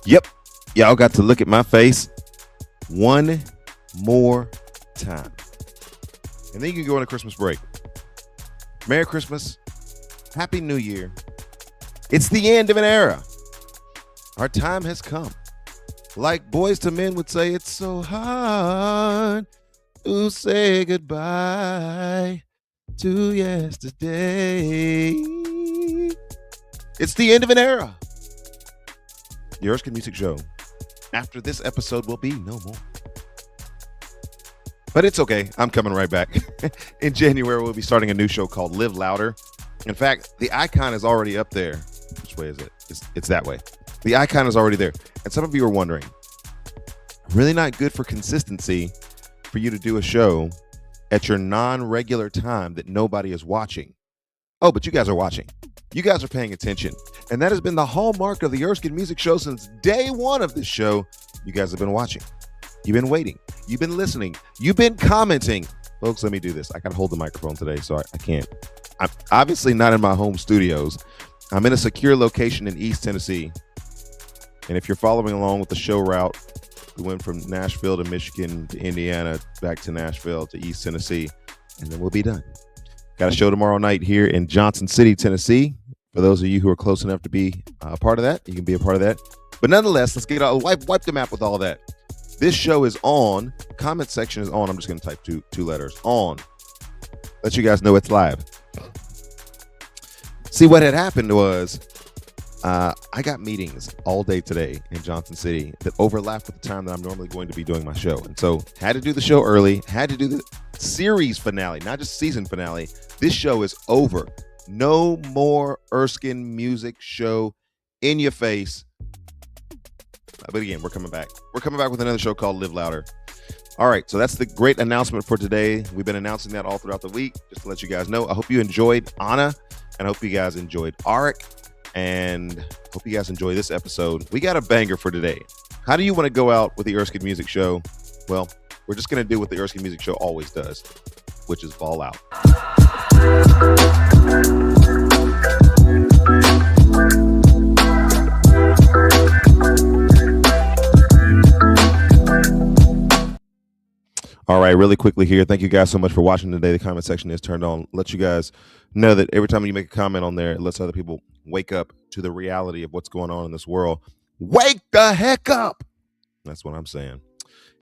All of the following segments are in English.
Yep, y'all got to look at my face one more time. And then you can go on a Christmas break. Merry Christmas. Happy New Year. It's the end of an era. Our time has come. Like Boys to Men would say, it's so hard to say goodbye to yesterday. It's the end of an era. The Erskin Music Show. After this episode will be no more. But it's okay. I'm coming right back. In January, we'll be starting a new show called Live Louder. In fact, the icon is already up there. Which way is it? It's that way. The icon is already there. And some of you are wondering, really not good for consistency for you to do a show at your non-regular time that nobody is watching. Oh, but you guys are watching. You guys are paying attention. And that has been the hallmark of the Erskin Music Show since day one of this show. You guys have been watching. You've been waiting. You've been listening. You've been commenting. Folks, let me do this. I got to hold the microphone today, so I can't. I'm obviously not in my home studios. I'm in a secure location in East Tennessee. And if you're following along with the show route, we went from Nashville to Michigan to Indiana, back to Nashville to East Tennessee, and then we'll be done. Got a show tomorrow night here in Johnson City, Tennessee. For those of you who are close enough to be a part of that, you can be a part of that. But nonetheless, let's get out, wipe the map with all that. This show is on. Comment section is on. I'm just going to type two letters. On. Let you guys know it's live. See, what had happened was I got meetings all day today in Johnson City that overlapped with the time that I'm normally going to be doing my show. And so had to do the show early, had to do the series finale, not just season finale. This show is over. No more Erskin Music Show in your face. But again, we're coming back. We're coming back with another show called Live Louder. All right, so that's the great announcement for today. We've been announcing that all throughout the week, just to let you guys know. I hope you enjoyed Anna, and I hope you guys enjoyed Arik, and hope you guys enjoy this episode. We got a banger for today. How do you want to go out with the Erskin Music Show? Well, we're just going to do what the Erskin Music Show always does, which is ball out. All right, really quickly here. Thank you guys so much for watching today. The comment section is turned on. Let you guys know that every time you make a comment on there, it lets other people wake up to the reality of what's going on in this world. Wake the heck up. That's what I'm saying.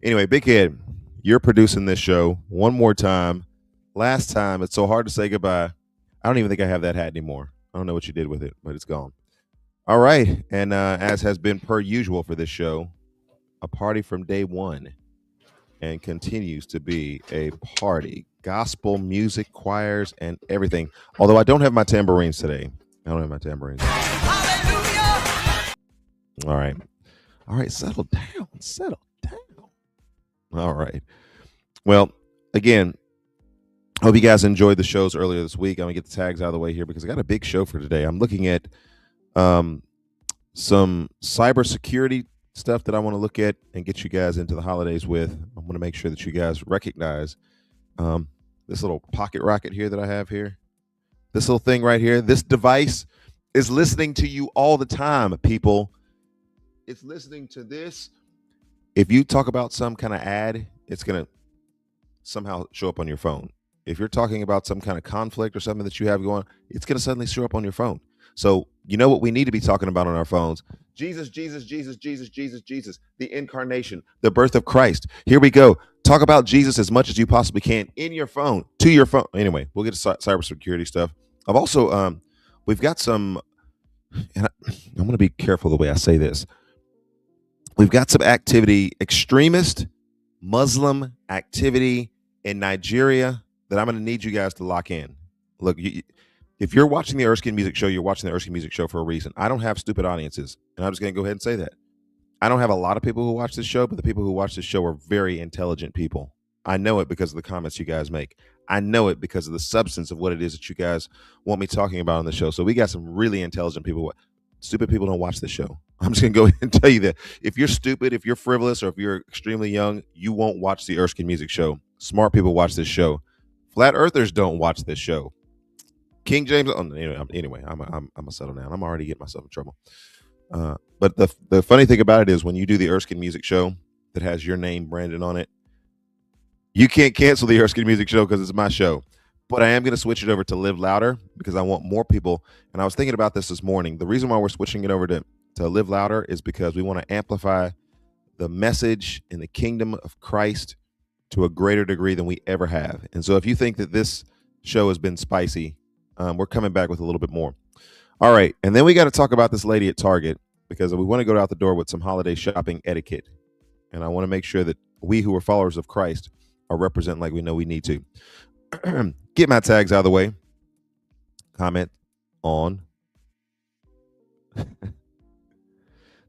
Anyway, Big Head, you're producing this show one more time. Last time, it's so hard to say goodbye. I don't even think I have that hat anymore. I don't know what you did with it, but it's gone. All right. And as has been per usual for this show, a party from day one. And continues to be a party. Gospel music, choirs, and everything. Although I don't have my tambourines today. I don't have my tambourines. Hallelujah! All right. All right, settle down. Settle down. All right. Well, again, hope you guys enjoyed the shows earlier this week. I'm going to get the tags out of the way here because I got a big show for today. I'm looking at some cybersecurity stuff that I want to look at and get you guys into the holidays with. I want to make sure that you guys recognize this little pocket rocket here that I have here. This little thing right here. This device is listening to you all the time, people. It's listening to this. If you talk about some kind of ad, it's going to somehow show up on your phone. If you're talking about some kind of conflict or something that you have going, it's going to suddenly show up on your phone. So you know what we need to be talking about on our phones? Jesus, Jesus, Jesus, Jesus, Jesus, Jesus, the incarnation, the birth of Christ. Here we go. Talk about Jesus as much as you possibly can in your phone, to your phone. Anyway, we'll get to cybersecurity stuff. I've also, we've got some, and I'm going to be careful the way I say this. We've got some activity, extremist Muslim activity in Nigeria that I'm going to need you guys to lock in. Look, if you're watching the Erskin Music Show, you're watching the Erskin Music Show for a reason. I don't have stupid audiences, and I'm just going to go ahead and say that. I don't have a lot of people who watch this show, but the people who watch this show are very intelligent people. I know it because of the comments you guys make. I know it because of the substance of what it is that you guys want me talking about on the show. So we got some really intelligent people. Stupid people don't watch the show. I'm just going to go ahead and tell you that. If you're stupid, if you're frivolous, or if you're extremely young, you won't watch the Erskin Music Show. Smart people watch this show. Flat earthers don't watch this show. King James. Oh, anyway, I'm gonna settle down. I'm already getting myself in trouble. But the funny thing about it is when you do the Erskine Music Show that has your name branded on it, you can't cancel the Erskine Music Show because it's my show. But I am going to switch it over to Live Louder because I want more people. And I was thinking about this morning. The reason why we're switching it over to Live Louder is because we want to amplify the message in the kingdom of Christ to a greater degree than we ever have. And so if you think that this show has been spicy, we're coming back with a little bit more. All right. And then we got to talk about this lady at Target because we want to go out the door with some holiday shopping etiquette. And I want to make sure that we who are followers of Christ are representing like we know we need to. Get my tags out of the way. Comment on.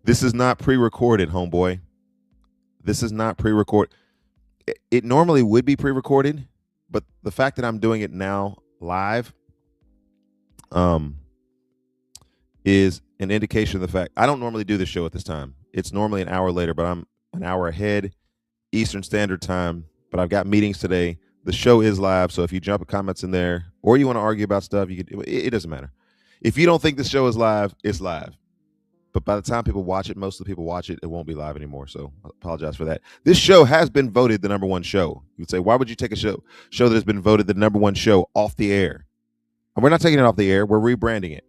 This is not pre-recorded, homeboy. This is not pre-recorded. It normally would be pre-recorded, but the fact that I'm doing it now live is an indication of the fact I don't normally do this show at this time. It's normally an hour later, but I'm an hour ahead Eastern Standard Time, but I've got meetings today. The show is live, so if you jump comments in there or you want to argue about stuff, you can. It doesn't matter. If you don't think the show is live, it's live. But by the time people watch it, most of the people watch it, it won't be live anymore. So I apologize for that. This show has been voted the #1 show. You would say, why would you take a show that has been voted the #1 show off the air? And we're not taking it off the air. We're rebranding it.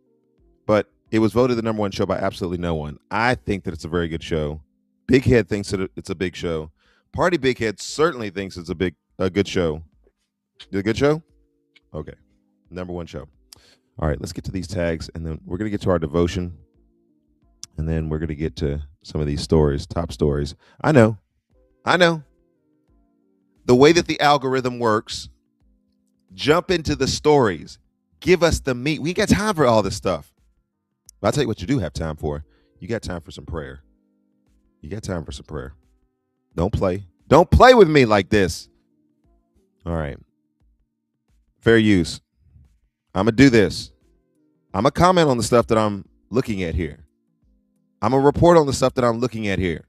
But it was voted the #1 show by absolutely no one. I think that it's a very good show. Big Head thinks that it's a big show. Party Big Head certainly thinks it's a good show. Is it a good show? Okay. #1 show. All right, let's get to these tags, and then we're going to get to our devotion, and then we're going to get to some of these stories, top stories. I know. The way that the algorithm works, jump into the stories. Give us the meat. We got time for all this stuff. But I'll tell you what you do have time for. You got time for some prayer. Don't play. Don't play with me like this. All right. Fair use. I'm going to do this. I'm going to comment on the stuff that I'm looking at here. I'm going to report on the stuff that I'm looking at here.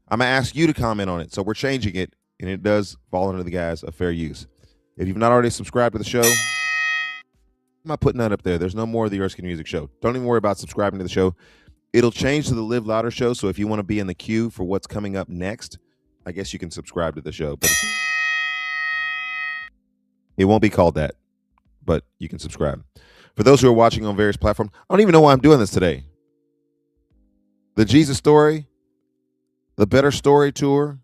I'm going to ask you to comment on it. So we're changing it, and it does fall under the guise of fair use. If you've not already subscribed to the show, I'm not putting that up there. There's no more of the Erskin Music Show. Don't even worry about subscribing to the show. It'll change to the Live Louder Show. So if you want to be in the queue for what's coming up next, I guess you can subscribe to the show. But it won't be called that, but you can subscribe. For those who are watching on various platforms, I don't even know why I'm doing this today. The Jesus Story, the Better Story Tour,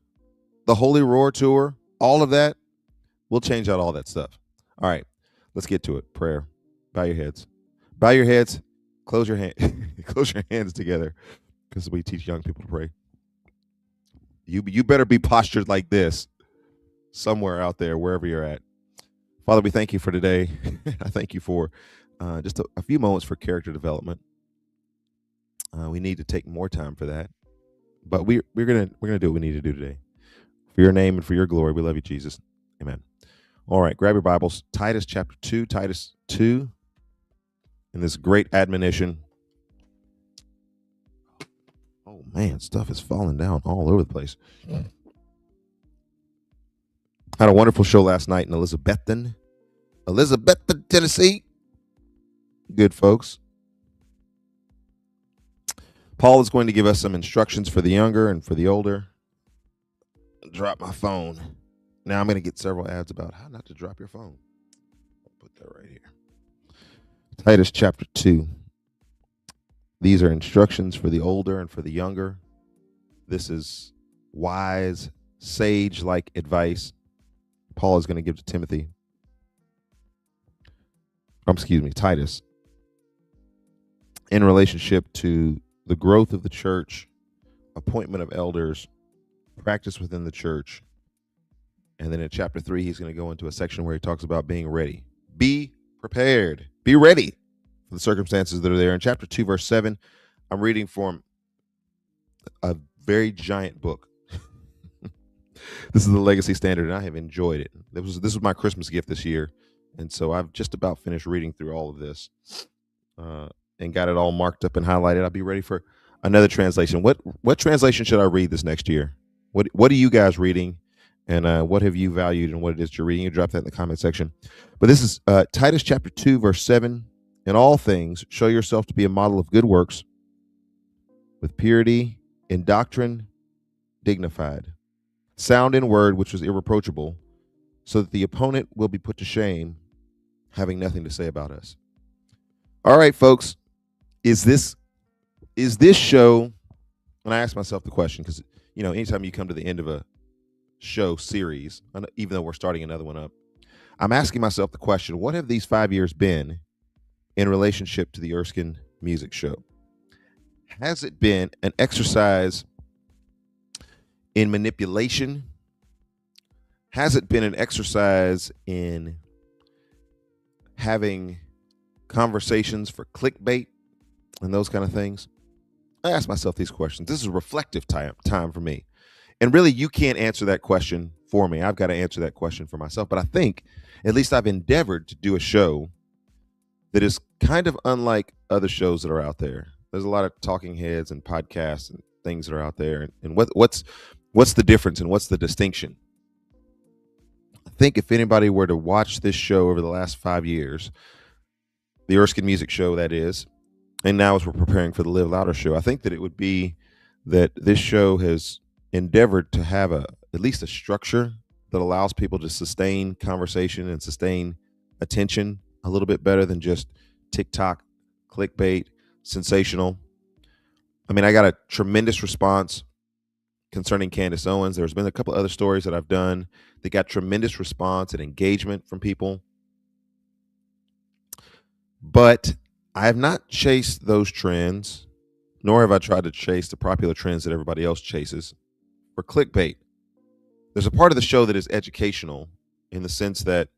the Holy Roar Tour, all of that, we'll change out all that stuff. All right, let's get to it. Prayer. Bow your heads. Close your hands together, because we teach young people to pray. You better be postured like this somewhere out there, wherever you're at. Father, we thank you for today. I thank you for just a few moments for character development. We need to take more time for that, but we're gonna do what we need to do today. For your name and for your glory, we love you, Jesus. Amen. All right, grab your Bibles. Titus chapter 2, Titus 2, and this great admonition. Oh man, stuff is falling down all over the place. Had a wonderful show last night in Elizabethton, Tennessee. Good folks. Paul is going to give us some instructions for the younger and for the older. Drop my phone. Now I'm going to get several ads about how not to drop your phone. I'll put that right here. Titus chapter 2. These are instructions for the older and for the younger. This is wise, sage-like advice Paul is going to give to Timothy. Titus. In relationship to the growth of the church, appointment of elders, practice within the church. And then in chapter 3, he's going to go into a section where he talks about being ready. Be prepared. Be ready for the circumstances that are there. In chapter 2, verse 7, I'm reading from a very giant book. This is the Legacy Standard, and I have enjoyed it. This was my Christmas gift this year. And so I've just about finished reading through all of this and got it all marked up and highlighted. I'll be ready for another translation. What translation should I read this next year? What are you guys reading? And what have you valued and what it is you're reading? You drop that in the comment section. But this is Titus chapter 2, verse 7. In all things, show yourself to be a model of good works, with purity in doctrine, dignified, sound in word, which was irreproachable, so that the opponent will be put to shame, having nothing to say about us. All right, folks, is this show? And I ask myself the question because anytime you come to the end of a show series, even though we're starting another one up, I'm asking myself the question: what have these 5 years been in relationship to the Erskin Music Show? Has it been an exercise in manipulation? Has it been an exercise in having conversations for clickbait and those kind of things? I ask myself these questions. This is a reflective time for me. And really, you can't answer that question for me. I've got to answer that question for myself. But I think at least I've endeavored to do a show that is kind of unlike other shows that are out there. There's a lot of talking heads and podcasts and things that are out there. And what's the difference and what's the distinction? I think if anybody were to watch this show over the last 5 years, the Erskin Music Show, that is, and now as we're preparing for the Live Louder show, I think that it would be that this show has endeavored to have at least a structure that allows people to sustain conversation and sustain attention a little bit better than just TikTok, clickbait, sensational. I mean, I got a tremendous response concerning Candace Owens. There's been a couple other stories that I've done that got tremendous response and engagement from people. But I have not chased those trends, nor have I tried to chase the popular trends that everybody else chases for clickbait. There's a part of the show that is educational in the sense that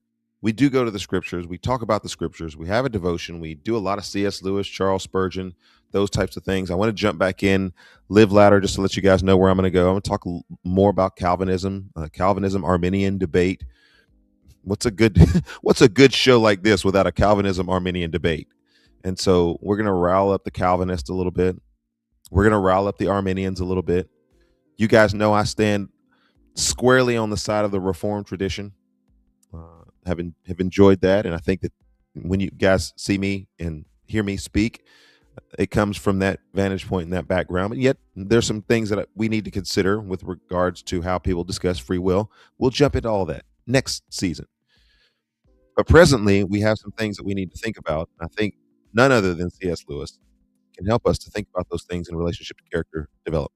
we do go to the scriptures, we talk about the scriptures, we have a devotion, we do a lot of C.S. Lewis, Charles Spurgeon, those types of things. I want to jump back in, Live Louder, just to let you guys know where I'm going to go. I'm going to talk more about Calvinism, Arminian debate. What's a good show like this without a Calvinism Arminian debate? And so we're going to rile up the Calvinists a little bit. We're going to rile up the Arminians a little bit. You guys know I stand squarely on the side of the Reformed tradition. Have enjoyed that, and I think that when you guys see me and hear me speak, it comes from that vantage point and that background. But yet, there's some things that we need to consider with regards to how people discuss free will. We'll jump into all that next season. But presently, we have some things that we need to think about. I think none other than C.S. Lewis can help us to think about those things in relationship to character development.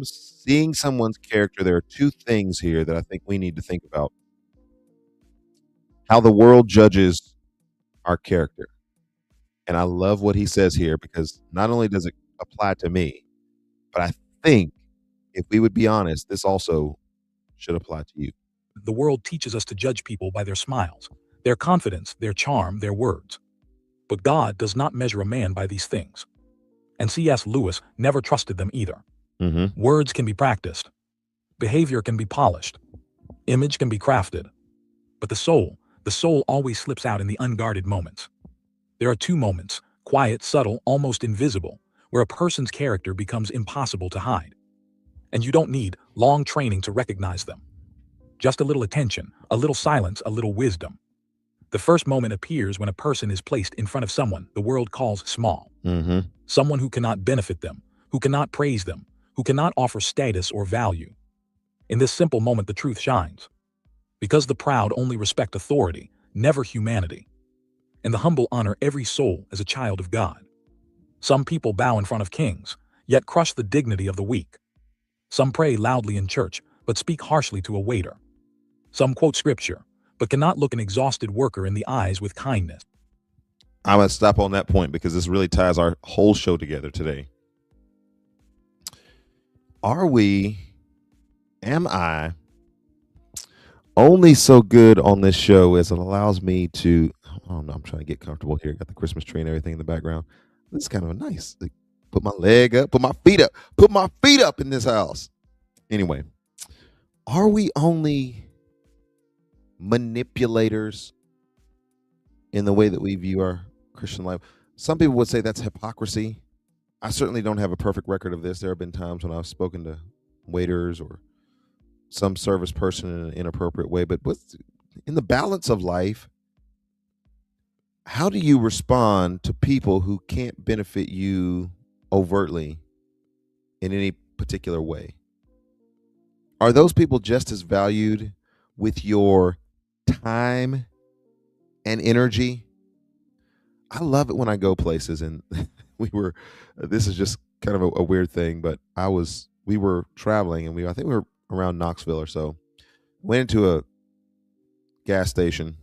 Seeing someone's character, there are two things here that I think we need to think about. How the world judges our character. And I love what he says here because not only does it apply to me, but I think if we would be honest, this also should apply to you. The world teaches us to judge people by their smiles, their confidence, their charm, their words. But God does not measure a man by these things. And C.S. Lewis never trusted them either. Mm-hmm. Words can be practiced. Behavior can be polished. Image can be crafted. But the soul always slips out in the unguarded moments. There are two moments, quiet, subtle, almost invisible, where a person's character becomes impossible to hide. And you don't need long training to recognize them. Just a little attention, a little silence, a little wisdom. The first moment appears when a person is placed in front of someone the world calls small. Mm-hmm. Someone who cannot benefit them, who cannot praise them, who cannot offer status or value. In this simple moment, the truth shines. Because the proud only respect authority, never humanity. And the humble honor every soul as a child of God. Some people bow in front of kings, yet crush the dignity of the weak. Some pray loudly in church, but speak harshly to a waiter. Some quote scripture, but cannot look an exhausted worker in the eyes with kindness. I'm going to stop on that point because this really ties our whole show together today. Am I only so good on this show as it allows me to, I don't know, I'm trying to get comfortable here. Got the Christmas tree and everything in the background. This is kind of nice. Like, put my leg up, put my feet up in this house. Anyway, are we only manipulators in the way that we view our Christian life? Some people would say that's hypocrisy. I certainly don't have a perfect record of this. There have been times when I've spoken to waiters or some service person in an inappropriate way, but in the balance of life, How do you respond to people who can't benefit you overtly in any particular way? Are those people just as valued with your time and energy? I love it when I go places and we were this is just kind of a weird thing, but we were traveling and I think we were around Knoxville or so. Went into a gas station.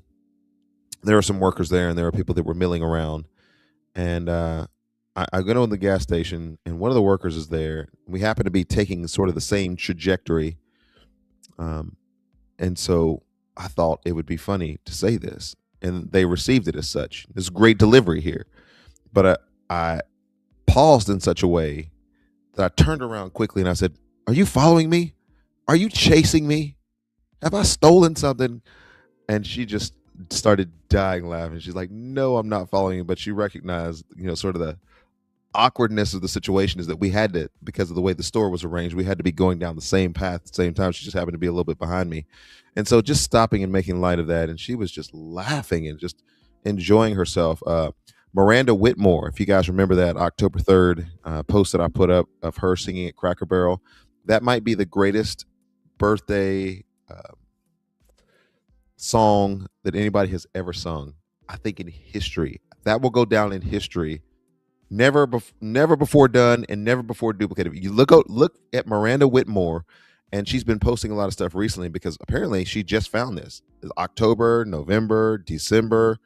There were some workers there and there were people that were milling around. And I go to the gas station and one of the workers is there. We happen to be taking sort of the same trajectory. Um, and so I thought it would be funny to say this. And they received it as such. There's great delivery here. But I paused in such a way that I turned around quickly and I said, "Are you following me? Are you chasing me? Have I stolen something?" And she just started dying laughing. She's like, "No, I'm not following you." But she recognized, sort of the awkwardness of the situation is that we had to, because of the way the store was arranged, we had to be going down the same path at the same time. She just happened to be a little bit behind me. And so just stopping and making light of that. And she was just laughing and just enjoying herself. Miranda Whitmore, if you guys remember that October 3rd post that I put up of her singing at Cracker Barrel, that might be the greatest birthday song that anybody has ever sung. I think in history. That will go down in history. Never before done and never before duplicated. You look at Miranda Whitmore, and she's been posting a lot of stuff recently because apparently she just found this. It's October, November, December,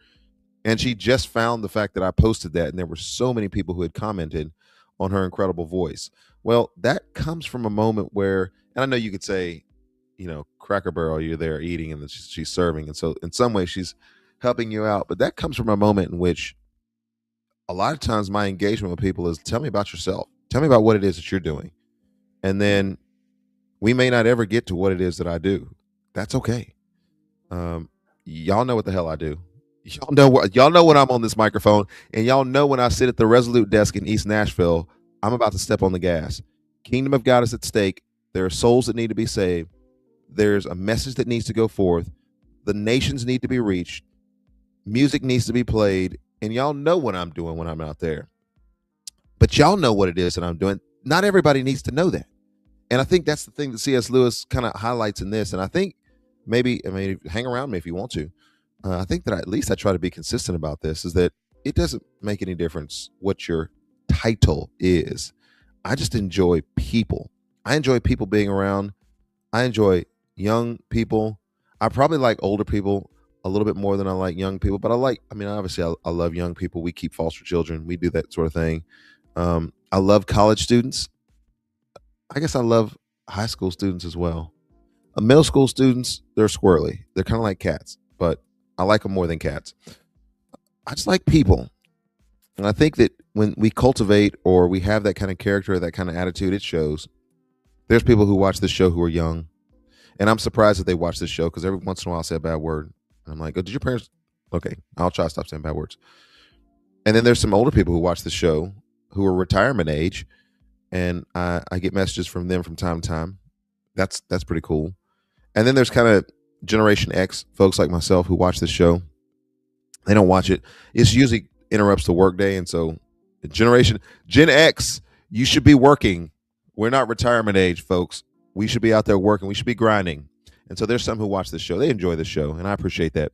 and she just found the fact that I posted that, and there were so many people who had commented on her incredible voice. Well, that comes from a moment where, and I know you could say, Cracker Barrel, you're there eating and she's serving, and so in some way she's helping you out, but that comes from a moment in which a lot of times my engagement with people is, tell me about yourself. Tell me about what it is that you're doing. And then we may not ever get to what it is that I do. That's okay. Y'all know what the hell I do. Y'all know when I'm on this microphone, and y'all know when I sit at the Resolute desk in East Nashville, I'm about to step on the gas. Kingdom of God is at stake. There are souls that need to be saved. There's a message that needs to go forth. The nations need to be reached. Music needs to be played. And y'all know what I'm doing when I'm out there. But y'all know what it is that I'm doing. Not everybody needs to know that. And I think that's the thing that C.S. Lewis kind of highlights in this. And I think hang around me if you want to. I think that at least I try to be consistent about this, is that it doesn't make any difference what your title is. I just enjoy people. I enjoy people being around. I enjoy young people. I probably like older people a little bit more than I like young people, but obviously I love young people. We keep foster children. We do that sort of thing. I love college students. I guess I love high school students as well. Middle school students, they're squirrely. They're kind of like cats, but I like them more than cats. I just like people. And I think that when we cultivate or we have that kind of character, that kind of attitude, it shows. There's people who watch this show who are young. And I'm surprised that they watch this show because every once in a while I'll say a bad word. And I'm like, oh, did your parents? Okay, I'll try to stop saying bad words. And then there's some older people who watch the show who are retirement age. And I get messages from them from time to time. That's pretty cool. And then there's kind of Generation X folks like myself who watch this show. They don't watch it. It usually interrupts the workday. And so Gen X, you should be working. We're not retirement age, folks. We should be out there working. We should be grinding. And so there's some who watch this show. They enjoy this show, and I appreciate that.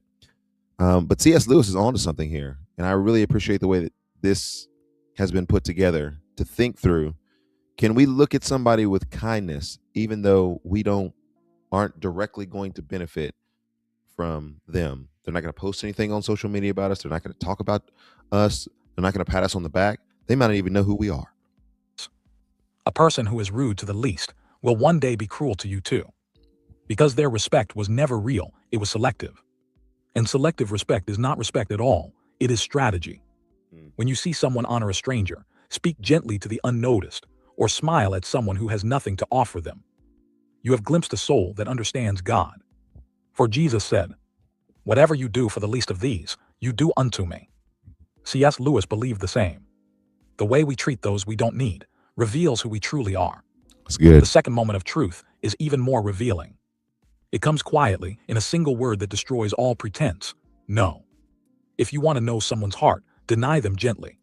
But C.S. Lewis is onto something here. And I really appreciate the way that this has been put together to think through. Can we look at somebody with kindness, even though we aren't directly going to benefit from them? They're not going to post anything on social media about us. They're not going to talk about us. They're not going to pat us on the back. They might not even know who we are. A person who is rude to the least will one day be cruel to you too. Because their respect was never real, it was selective. And selective respect is not respect at all, it is strategy. When you see someone honor a stranger, speak gently to the unnoticed, or smile at someone who has nothing to offer them, you have glimpsed a soul that understands God. For Jesus said, "Whatever you do for the least of these, you do unto me." C.S. Lewis believed the same. The way we treat those we don't need reveals who we truly are. That's good. The second moment of truth is even more revealing. It comes quietly in a single word that destroys all pretense: no. If you want to know someone's heart, deny them gently.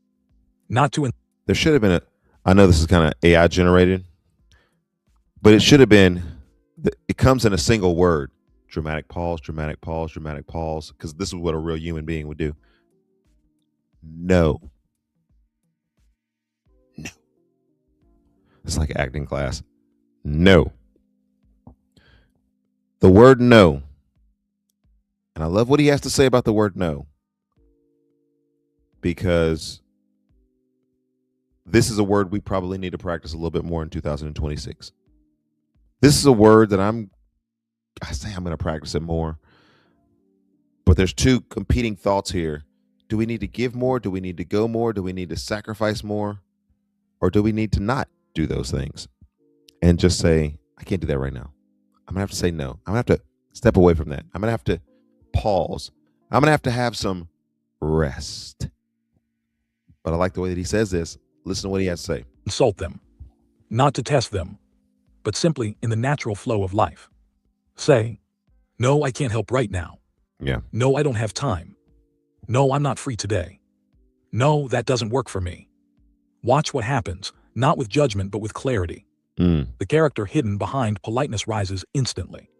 Not to There should have been I know this is kind of AI generated, but it should have been, it comes in a single word: dramatic pause, dramatic pause, dramatic pause, because this is what a real human being would do. No. No. It's like acting class. No. The word no. And I love what he has to say about the word no, because this is a word we probably need to practice a little bit more in 2026. This is a word that I say I'm going to practice it more, but there's two competing thoughts here. Do we need to give more? Do we need to go more? Do we need to sacrifice more? Or do we need to not do those things and just say, I can't do that right now? I'm going to have to say no. I'm going to have to step away from that. I'm going to have to pause. I'm going to have some rest. But I like the way that he says this. Listen to what he has to say. insult them, not to test them, but simply in the natural flow of life. Say, no, I can't help right now. Yeah. No, I don't have time. No, I'm not free today. No, that doesn't work for me. Watch what happens, not with judgment, but with clarity. The character hidden behind politeness rises instantly.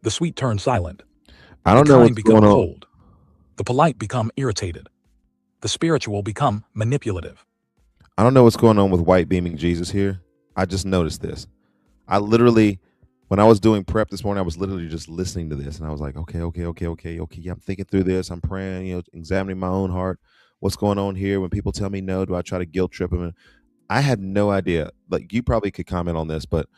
The sweet turn silent. I don't The know kind what's become going on. cold. The polite become irritated. The spiritual become manipulative. I don't know what's going on with white beaming Jesus here. I just noticed this. I literally, when I was doing prep this morning, I was literally just listening to this, and I was like, okay. Yeah, I'm thinking through this. I'm praying, examining my own heart. What's going on here? When people tell me no, do I try to guilt trip them? And I had no idea. Like, you probably could comment on this, but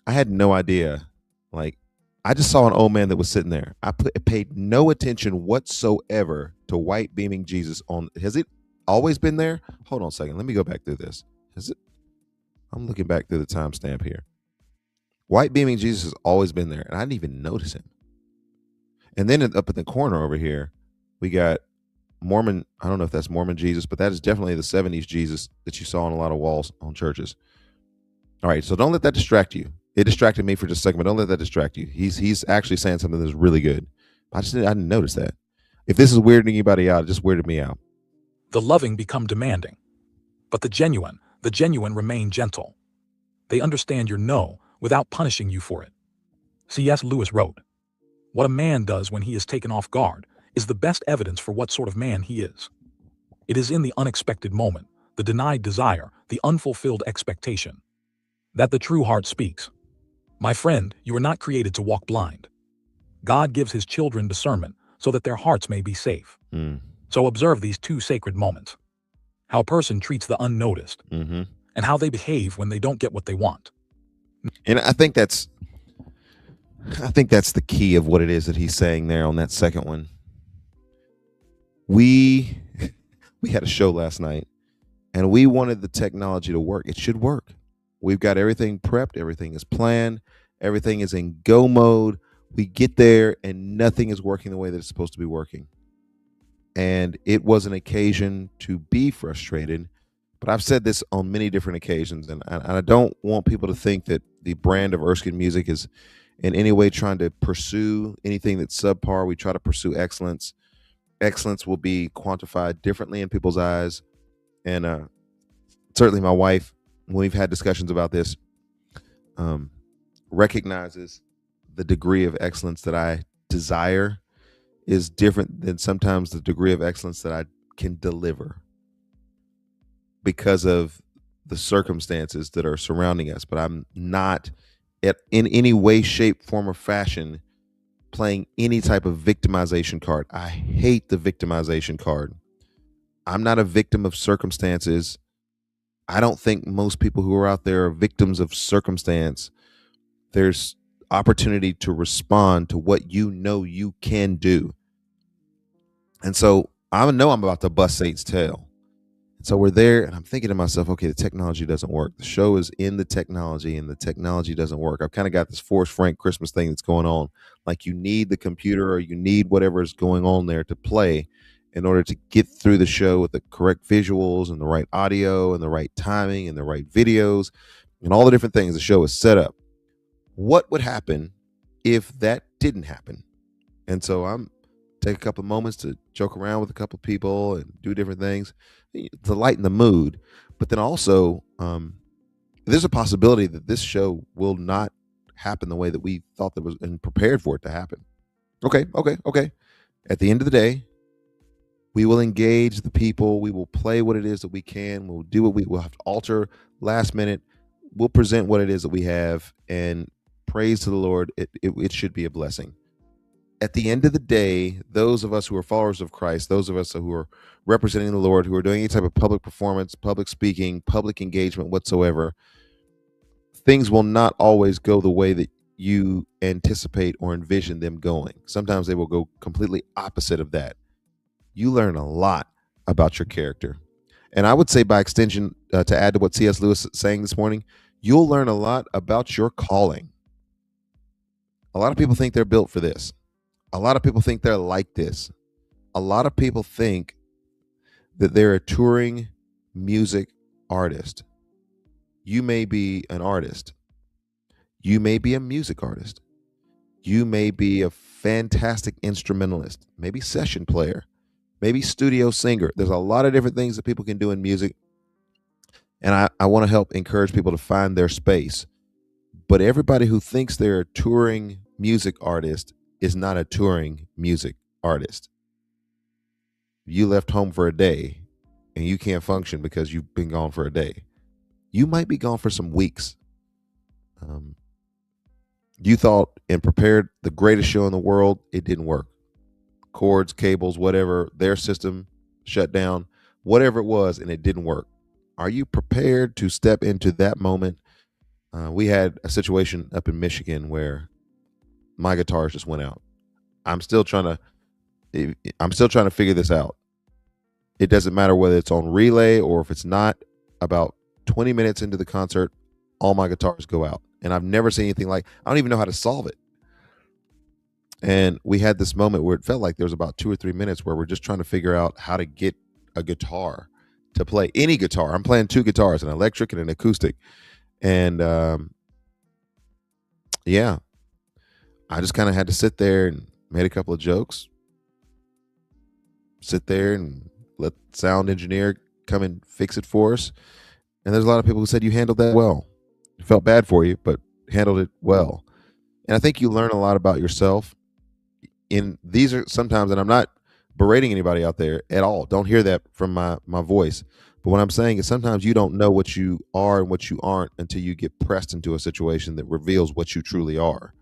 I had no idea. Like, I just saw an old man that was sitting there. I paid no attention whatsoever to white beaming Jesus on. Has it always been there? Hold on a second. Let me go back through this. Has it? I'm looking back through the timestamp here. White beaming Jesus has always been there, and I didn't even notice him. And then up in the corner over here, we got Mormon. I don't know if that's Mormon Jesus, but that is definitely the 70s Jesus that you saw on a lot of walls on churches. All right, so don't let that distract you. It distracted me for just a second, but don't let that distract you. He's actually saying something that's really good. I didn't notice that. If this is weirding anybody out, it just weirded me out. The loving become demanding. But the genuine remain gentle. They understand your no without punishing you for it. C.S. Lewis wrote, "What a man does when he is taken off guard is the best evidence for what sort of man he is. It is in the unexpected moment, the denied desire, the unfulfilled expectation, that the true heart speaks. My friend, you are not created to walk blind. God gives his children discernment so that their hearts may be safe. So observe these two sacred moments. How a person treats the unnoticed, and how they behave when they don't get what they want." And I think that's the key of what it is that he's saying there on that second one. We had a show last night, and we wanted the technology to work. It should work. We've got everything prepped, everything is planned, everything is in go mode. We get there and nothing is working the way that it's supposed to be working. And it was an occasion to be frustrated. But I've said this on many different occasions, and I don't want people to think that the brand of Erskin Music is in any way trying to pursue anything that's subpar. We try to pursue excellence. Excellence will be quantified differently in people's eyes. And certainly my wife, when we've had discussions about this, recognizes the degree of excellence that I desire is different than sometimes the degree of excellence that I can deliver because of the circumstances that are surrounding us. But I'm not in any way, shape, form, or fashion playing any type of victimization card. I hate the victimization card. I'm not a victim of circumstances. I don't think most people who are out there are victims of circumstance. There's opportunity to respond to what you know you can do. And so I know I'm about to bust Satan's tail. And so we're there, and I'm thinking to myself, okay, the technology doesn't work. The show is in the technology, and the technology doesn't work. I've kind of got this Forrest Frank Christmas thing that's going on. Like, you need the computer or you need whatever is going on there to play in order to get through the show with the correct visuals and the right audio and the right timing and the right videos and all the different things the show is set up. What would happen if that didn't happen? And so I'm take a couple of moments to joke around with a couple of people and do different things to lighten the mood. But then also, there's a possibility that this show will not happen the way that we thought that was and prepared for it to happen. Okay. At the end of the day, we will engage the people. We will play what it is that we can. We'll do what we will have to alter last minute. We'll present what it is that we have, and praise to the Lord. It should be a blessing. At the end of the day, those of us who are followers of Christ, those of us who are representing the Lord, who are doing any type of public performance, public speaking, public engagement whatsoever, things will not always go the way that you anticipate or envision them going. Sometimes they will go completely opposite of that. You learn a lot about your character. And I would say, by extension, to add to what C.S. Lewis is saying this morning, you'll learn a lot about your calling. A lot of people think they're built for this. A lot of people think they're like this. A lot of people think that they're a touring music artist. You may be an artist. You may be a music artist. You may be a fantastic instrumentalist, maybe session player, maybe studio singer. There's a lot of different things that people can do in music. And I want to help encourage people to find their space. But everybody who thinks they're a touring music artist is not a touring music artist. You left home for a day and you can't function because you've been gone for a day. You might be gone for some weeks. You thought and prepared the greatest show in the world. It didn't work. Cords, cables, whatever, their system shut down, whatever it was, and it didn't work. Are you prepared to step into that moment? We had a situation up in Michigan where my guitars just went out. I'm still trying to figure this out. It doesn't matter whether it's on relay or if it's not. About 20 minutes into the concert, all my guitars go out. And I've never seen anything like, I don't even know how to solve it. And we had this moment where it felt like there was about 2 or 3 minutes where we're just trying to figure out how to get a guitar to play any guitar. I'm playing 2 guitars, an electric and an acoustic. And yeah, I just kind of had to sit there and made a couple of jokes, sit there and let sound engineer come and fix it for us. And there's a lot of people who said you handled that well. It felt bad for you, but handled it well. And I think you learn a lot about yourself. These are sometimes, and I'm not berating anybody out there at all. Don't hear that from my voice. But what I'm saying is sometimes you don't know what you are and what you aren't until you get pressed into a situation that reveals what you truly are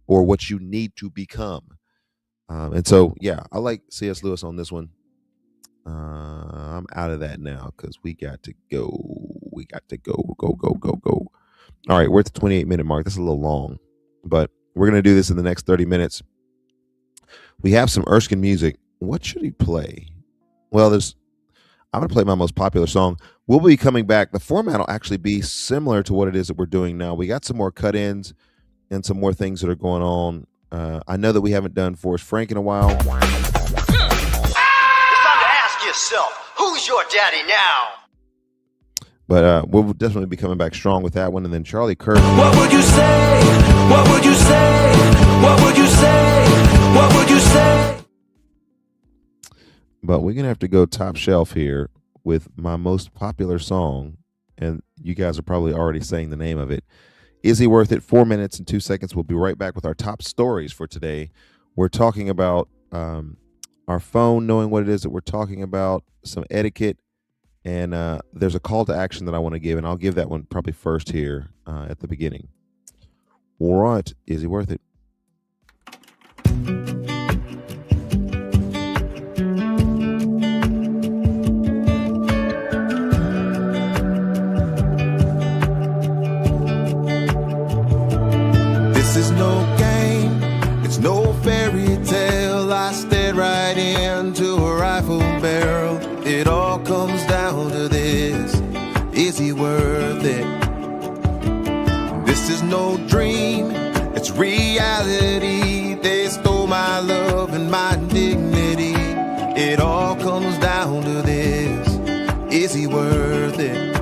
or what you need to become. And so, yeah, I like C.S. Lewis on this one. I'm out of that now because we got to go. We got to go. All right, we're at the 28-minute mark. That's a little long, but we're going to do this in the next 30 minutes. We have some Erskin music. What should he play? Well, I'm going to play my most popular song. We'll be coming back. The format will actually be similar to what it is that we're doing now. We got some more cut-ins and some more things that are going on. I know that we haven't done Forrest Frank in a while. It's time to ask yourself, who's your daddy now? But we'll definitely be coming back strong with that one. And then Charlie Kirk. What would you say? What would you say? What would you say? What would you say? But we're going to have to go top shelf here with my most popular song. And you guys are probably already saying the name of it. Is he worth it? 4 minutes and 2 seconds. We'll be right back with our top stories for today. We're talking about our phone, knowing what it is that we're talking about, some etiquette. And there's a call to action that I want to give, and I'll give that one probably first here at the beginning. All right. Is he worth it? This is no game, it's no fairy tale. I stared right into a rifle barrel. It all comes down to this. Is he worth it? This is no dream, it's reality. They stole my love and my dignity. It all comes down to this. Is he worth it?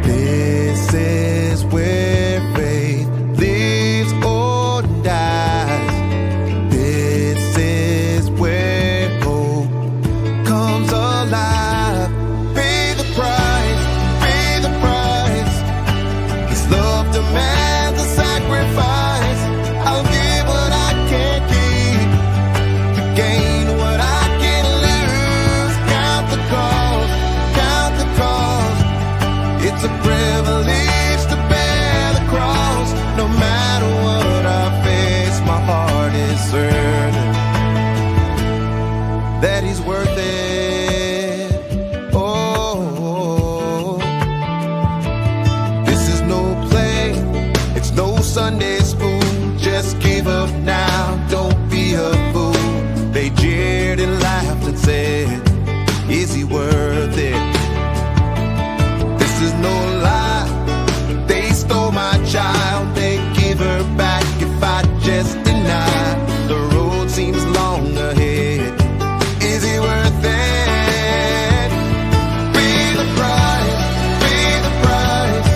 This is where faith lives or dies. It's a privilege to bear the cross. No matter what I face, my heart is certain that he's worth it. Oh, this is no play, it's no Sunday school. Just give up now, don't be a fool. They jeered and laughed and said, is he worth it? This is no lie, they stole my child. They'd give her back if I just deny. The road seems long ahead, is he worth it? Pay the price, pay the price.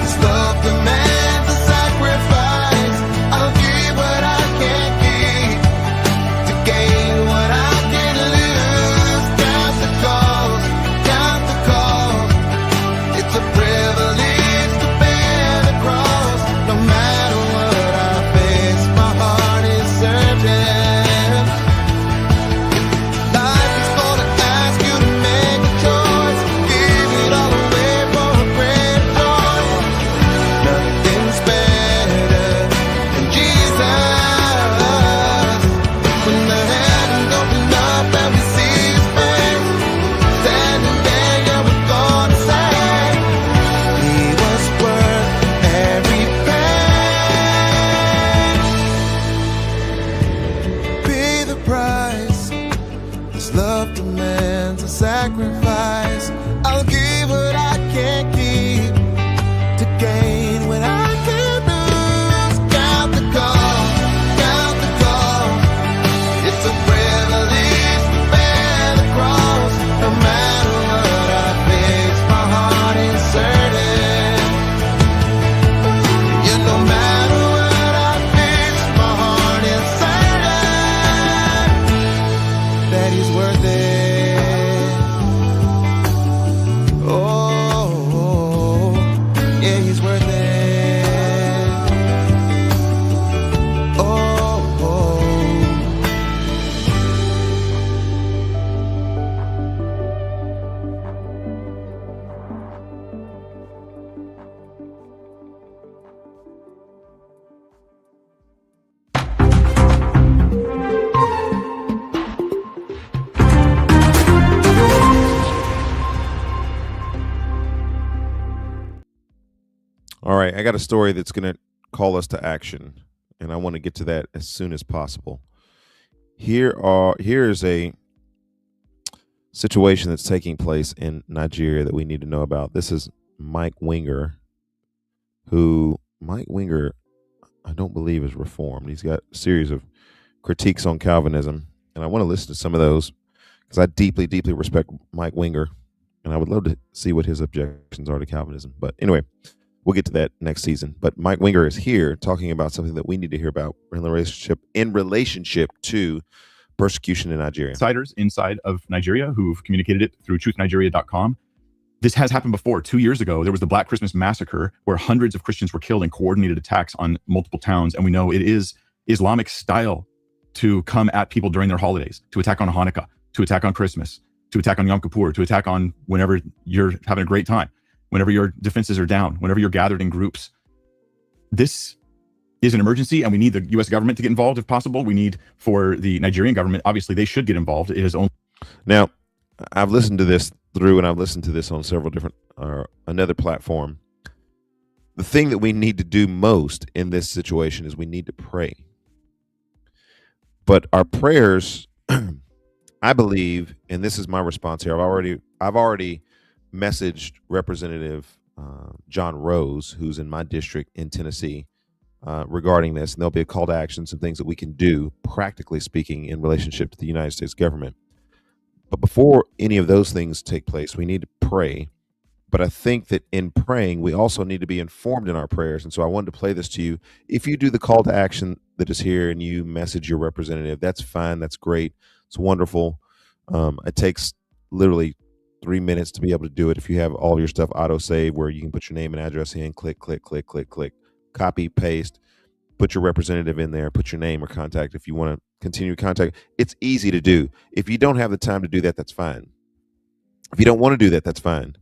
This love demands a sacrifice. I'll give what I can't keep to gain what I can lose. Count the cost, count the cost. It's a privilege to bear the cross. No matter what I face, my heart is certain. Life is gonna ask you to make a choice. Give it all away for a great joy. Nothing's better than Jesus. When the heavens open up and we see his face, standing there, yeah, we're gonna say he was worth every pain. Pay the price. This love demands a sacrifice. I'll give what I can't keep to gain what I can lose. Count the cost, count the cost. It's a privilege to bear the cross. No matter what I face, my heart is certain. Yeah, no matter what I face, my heart is certain that he's worth it. Oh, yeah, he's worth it. Oh. All right, I got a story that's going to call us to action, and I want to get to that as soon as possible. Here is a situation that's taking place in Nigeria that we need to know about. This is Mike Winger, Mike Winger, I don't believe is reformed. He's got a series of critiques on Calvinism, and I want to listen to some of those because I deeply, deeply respect Mike Winger, and I would love to see what his objections are to Calvinism. But anyway, we'll get to that next season. But Mike Winger is here talking about something that we need to hear about in relationship to persecution in Nigeria. Insiders inside of Nigeria who've communicated it through truthnigeria.com. This has happened before. 2 years ago, there was the Black Christmas massacre where hundreds of Christians were killed in coordinated attacks on multiple towns. And we know it is Islamic style to come at people during their holidays, to attack on Hanukkah, to attack on Christmas, to attack on Yom Kippur, to attack on whenever you're having a great time, whenever your defenses are down, whenever you're gathered in groups. This is an emergency, and we need the U.S. government to get involved if possible. We need for the Nigerian government, obviously, they should get involved. It is only. Now, I've listened to this through, and I've listened to this on several different, another platform. The thing that we need to do most in this situation is we need to pray. But our prayers, I believe, and this is my response here. I've already messaged Representative John Rose, who's in my district in Tennessee, regarding this, and there'll be a call to action, some things that we can do, practically speaking, in relationship to the United States government. But before any of those things take place, we need to pray. But I think that in praying, we also need to be informed in our prayers. And so I wanted to play this to you. If you do the call to action that is here and you message your representative, that's fine. That's great. It's wonderful. It takes literally 3 minutes to be able to do it. If you have all your stuff auto save where you can put your name and address in, click, click, click, click, click, copy, paste, put your representative in there, put your name or contact if you want to continue contact. It's easy to do. If you don't have the time to do that, that's fine. If you don't want to do that, that's fine.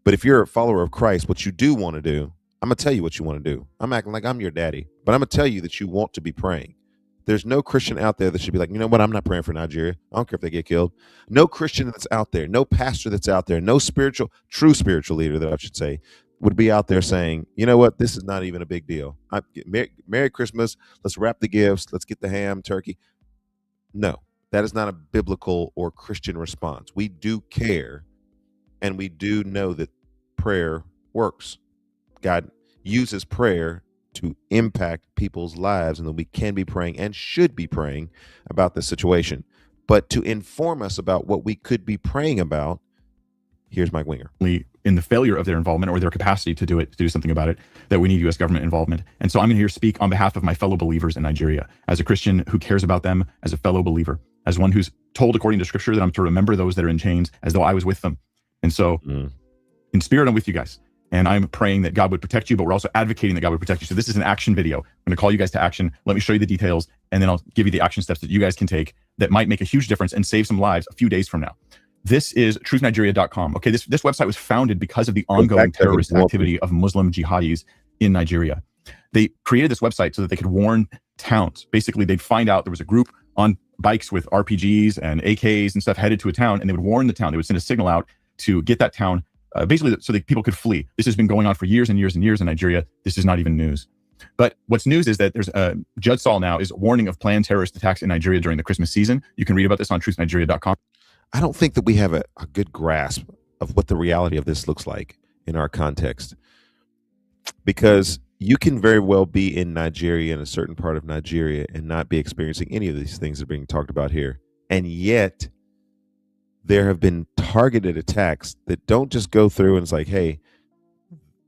But if you're a follower of Christ, what you do want to do, I'm going to tell you what you want to do. I'm acting like I'm your daddy, but I'm going to tell you that you want to be praying. There's no Christian out there that should be like, you know what, I'm not praying for Nigeria. I don't care if they get killed. No Christian that's out there, no pastor that's out there, no true spiritual leader that I should say, would be out there saying, you know what, this is not even a big deal. Merry Christmas. Let's wrap the gifts. Let's get the ham, turkey. No, that is not a biblical or Christian response. We do care, and we do know that prayer works. God uses prayer to impact people's lives, and that we can be praying and should be praying about this situation. But to inform us about what we could be praying about, here's Mike Winger. In the failure of their involvement or their capacity to do something about it, that we need U.S. government involvement. And so I'm going to here speak on behalf of my fellow believers in Nigeria, as a Christian who cares about them, as a fellow believer, as one who's told according to Scripture that I'm to remember those that are in chains as though I was with them. And so in spirit, I'm with you guys. And I'm praying that God would protect you, but we're also advocating that God would protect you. So this is an action video. I'm going to call you guys to action. Let me show you the details, and then I'll give you the action steps that you guys can take that might make a huge difference and save some lives a few days from now. This is truthnigeria.com. Okay, this website was founded because of the ongoing terrorist activity of Muslim jihadis in Nigeria. They created this website so that they could warn towns. Basically, they'd find out there was a group on bikes with RPGs and AKs and stuff headed to a town, and they would warn the town. They would send a signal out to get that town, basically so that people could flee. This has been going on for years and years and years in Nigeria. This is not even news. But what's news is that there's Judge Saul now is warning of planned terrorist attacks in Nigeria during the Christmas season. You can read about this on truthnigeria.com. I don't think that we have a good grasp of what the reality of this looks like in our context, because you can very well be in Nigeria, in a certain part of Nigeria, and not be experiencing any of these things that are being talked about here. And yet there have been targeted attacks that don't just go through and it's like, hey,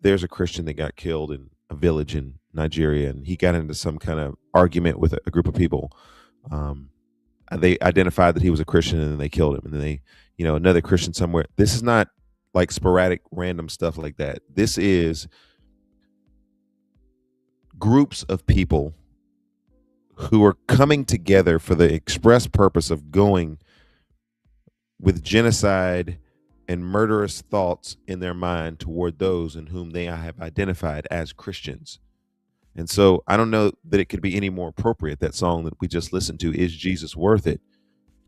there's a Christian that got killed in a village in Nigeria, and he got into some kind of argument with a group of people. They identified that he was a Christian, and then they killed him. And then they, another Christian somewhere. This is not like sporadic, random stuff like that. This is groups of people who are coming together for the express purpose of going with genocide and murderous thoughts in their mind toward those in whom they have identified as Christians. And so I don't know that it could be any more appropriate. That song that we just listened to, Is Jesus Worth It?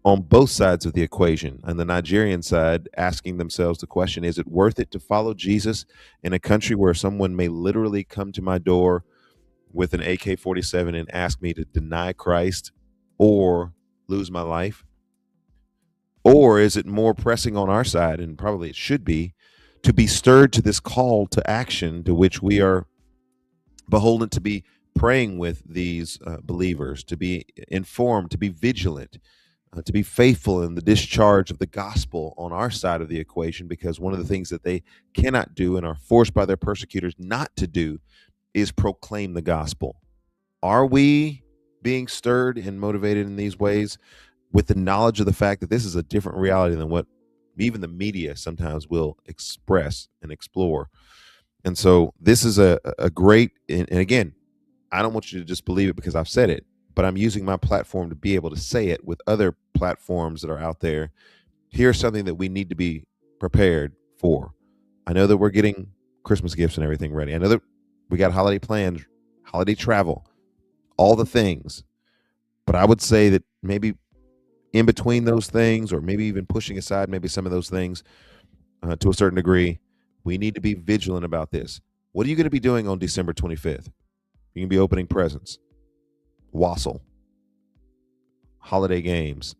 On both sides of the equation. On the Nigerian side, asking themselves the question, is it worth it to follow Jesus in a country where someone may literally come to my door with an AK-47 and ask me to deny Christ or lose my life? Or is it more pressing on our side, and probably it should be, to be stirred to this call to action to which we are beholden to be praying with these believers, to be informed, to be vigilant, to be faithful in the discharge of the gospel on our side of the equation, because one of the things that they cannot do and are forced by their persecutors not to do is proclaim the gospel. Are we being stirred and motivated in these ways with the knowledge of the fact that this is a different reality than what even the media sometimes will express and explore? And so this is a great, and again, I don't want you to just believe it because I've said it, but I'm using my platform to be able to say it with other platforms that are out there. Here's something that we need to be prepared for. I know that we're getting Christmas gifts and everything ready. I know that we got holiday plans, holiday travel, all the things. But I would say that maybe in between those things, or maybe even pushing aside maybe some of those things to a certain degree, we need to be vigilant about this. What are you going to be doing on December 25th? You can be opening presents, wassail, holiday games,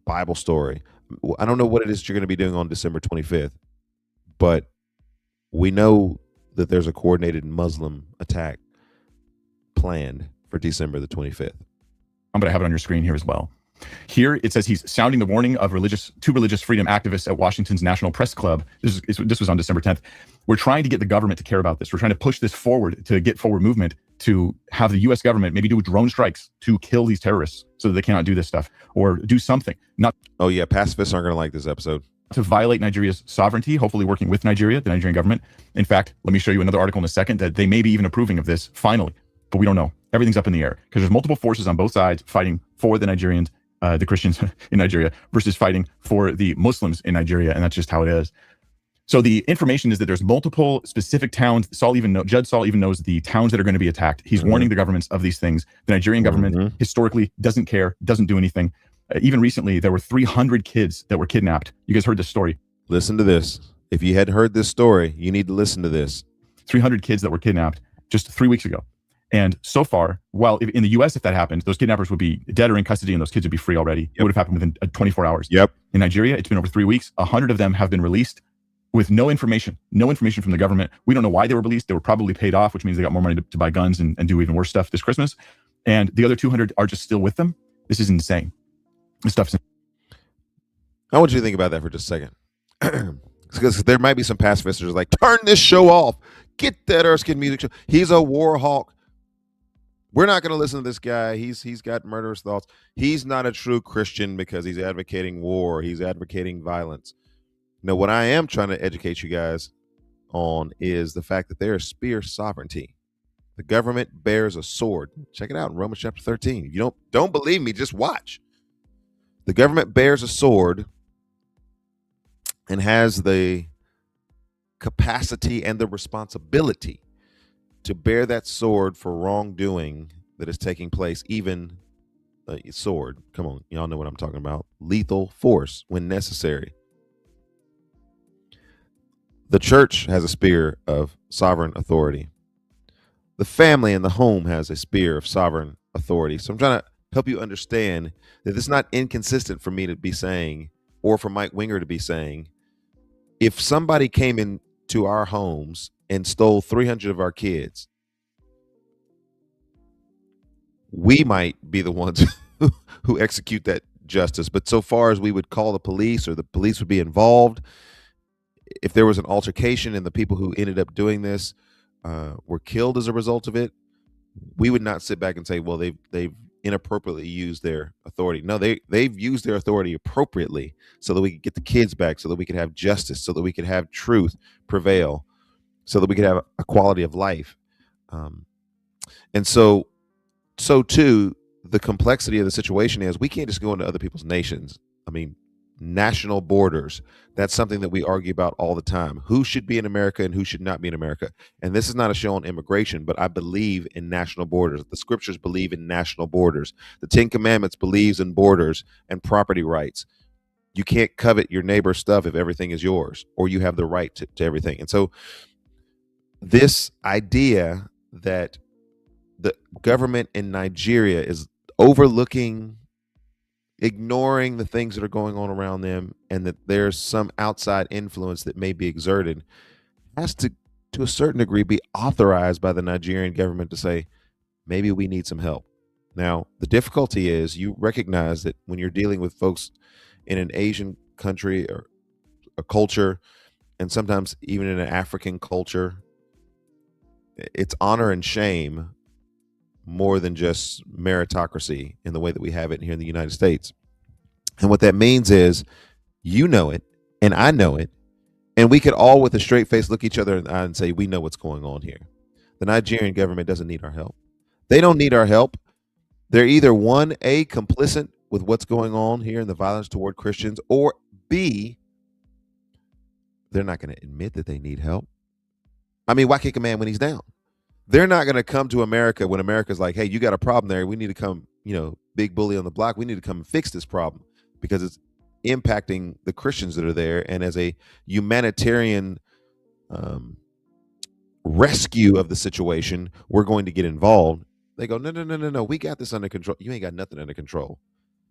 Bible story. I don't know what it is you're going to be doing on December 25th, but we know that there's a coordinated Muslim attack planned for December the 25th. I'm going to have it on your screen here as well. Here it says he's sounding the warning of two religious freedom activists at Washington's National Press Club. This was on December 10th. We're trying to get the government to care about this. We're trying to push this forward, to get forward movement, to have the U.S. government maybe do drone strikes to kill these terrorists so that they cannot do this stuff, or do something. Oh yeah, pacifists aren't going to like this episode. To violate Nigeria's sovereignty, hopefully working with Nigeria, the Nigerian government. In fact, let me show you another article in a second that they may be even approving of this finally, but we don't know. Everything's up in the air because there's multiple forces on both sides fighting for the Nigerians, the Christians in Nigeria, versus fighting for the Muslims in Nigeria, and that's just how it is. So the information is that there's multiple specific towns. Judge Saul even knows the towns that are going to be attacked. He's warning the governments of these things. The Nigerian government historically doesn't care, doesn't do anything. Even recently, there were 300 kids that were kidnapped. You guys heard this story. Listen to this. If you hadn't heard this story, you need to listen to this. 300 kids that were kidnapped just 3 weeks ago. And so far, while in the US, if that happened, those kidnappers would be dead or in custody and those kids would be free already. It would have happened within 24 hours. Yep. In Nigeria, it's been over 3 weeks. 100 of them have been released with no information from the government. We don't know why they were released. They were probably paid off, which means they got more money to buy guns and do even worse stuff this Christmas. And the other 200 are just still with them. This is insane. This stuff's insane. I want you to think about that for just a second. Because there might be some pacifists who are like, turn this show off. Get that Erskin music show. He's a war hawk. We're not going to listen to this guy. He's got murderous thoughts. He's not a true Christian because he's advocating war. He's advocating violence. Now, what I am trying to educate you guys on is the fact that there is spear sovereignty. The government bears a sword. Check it out in Romans chapter 13. You don't believe me, just watch. The government bears a sword and has the capacity and the responsibility to bear that sword for wrongdoing that is taking place, even a sword. Come on, y'all know what I'm talking about. Lethal force when necessary. The church has a spear of sovereign authority. The family and the home has a spear of sovereign authority. So I'm trying to help you understand that it's not inconsistent for me to be saying, or for Mike Winger to be saying, if somebody came into our homes and stole 300 of our kids, we might be the ones who execute that justice. But so far as we would call the police or the police would be involved, if there was an altercation and the people who ended up doing this were killed as a result of it, we would not sit back and say, well, they've inappropriately used their authority. No, they've used their authority appropriately so that we could get the kids back, so that we could have justice, so that we could have truth prevail, so that we could have a quality of life. And so too, the complexity of the situation is we can't just go into other people's nations. I mean, national borders. That's something that we argue about all the time. Who should be in America and who should not be in America? And this is not a show on immigration, but I believe in national borders. The scriptures believe in national borders. The Ten Commandments believes in borders and property rights. You can't covet your neighbor's stuff if everything is yours, or you have the right to everything. And so this idea that the government in Nigeria is overlooking, ignoring the things that are going on around them, and that there's some outside influence that may be exerted, has to a certain degree, be authorized by the Nigerian government to say, maybe we need some help. Now, the difficulty is you recognize that when you're dealing with folks in an Asian country or a culture, and sometimes even in an African culture, it's honor and shame more than just meritocracy in the way that we have it here in the United States. And what that means is, you know it, and I know it, and we could all with a straight face look each other in the eye and say, we know what's going on here. The Nigerian government doesn't need our help. They don't need our help. They're either one, A, complicit with what's going on here in the violence toward Christians, or B, they're not going to admit that they need help. I mean, why kick a man when he's down? They're not going to come to America when America's like, hey, you got a problem there. We need to come, big bully on the block. We need to come and fix this problem because it's impacting the Christians that are there. And as a humanitarian rescue of the situation, we're going to get involved. They go, no. We got this under control. You ain't got nothing under control.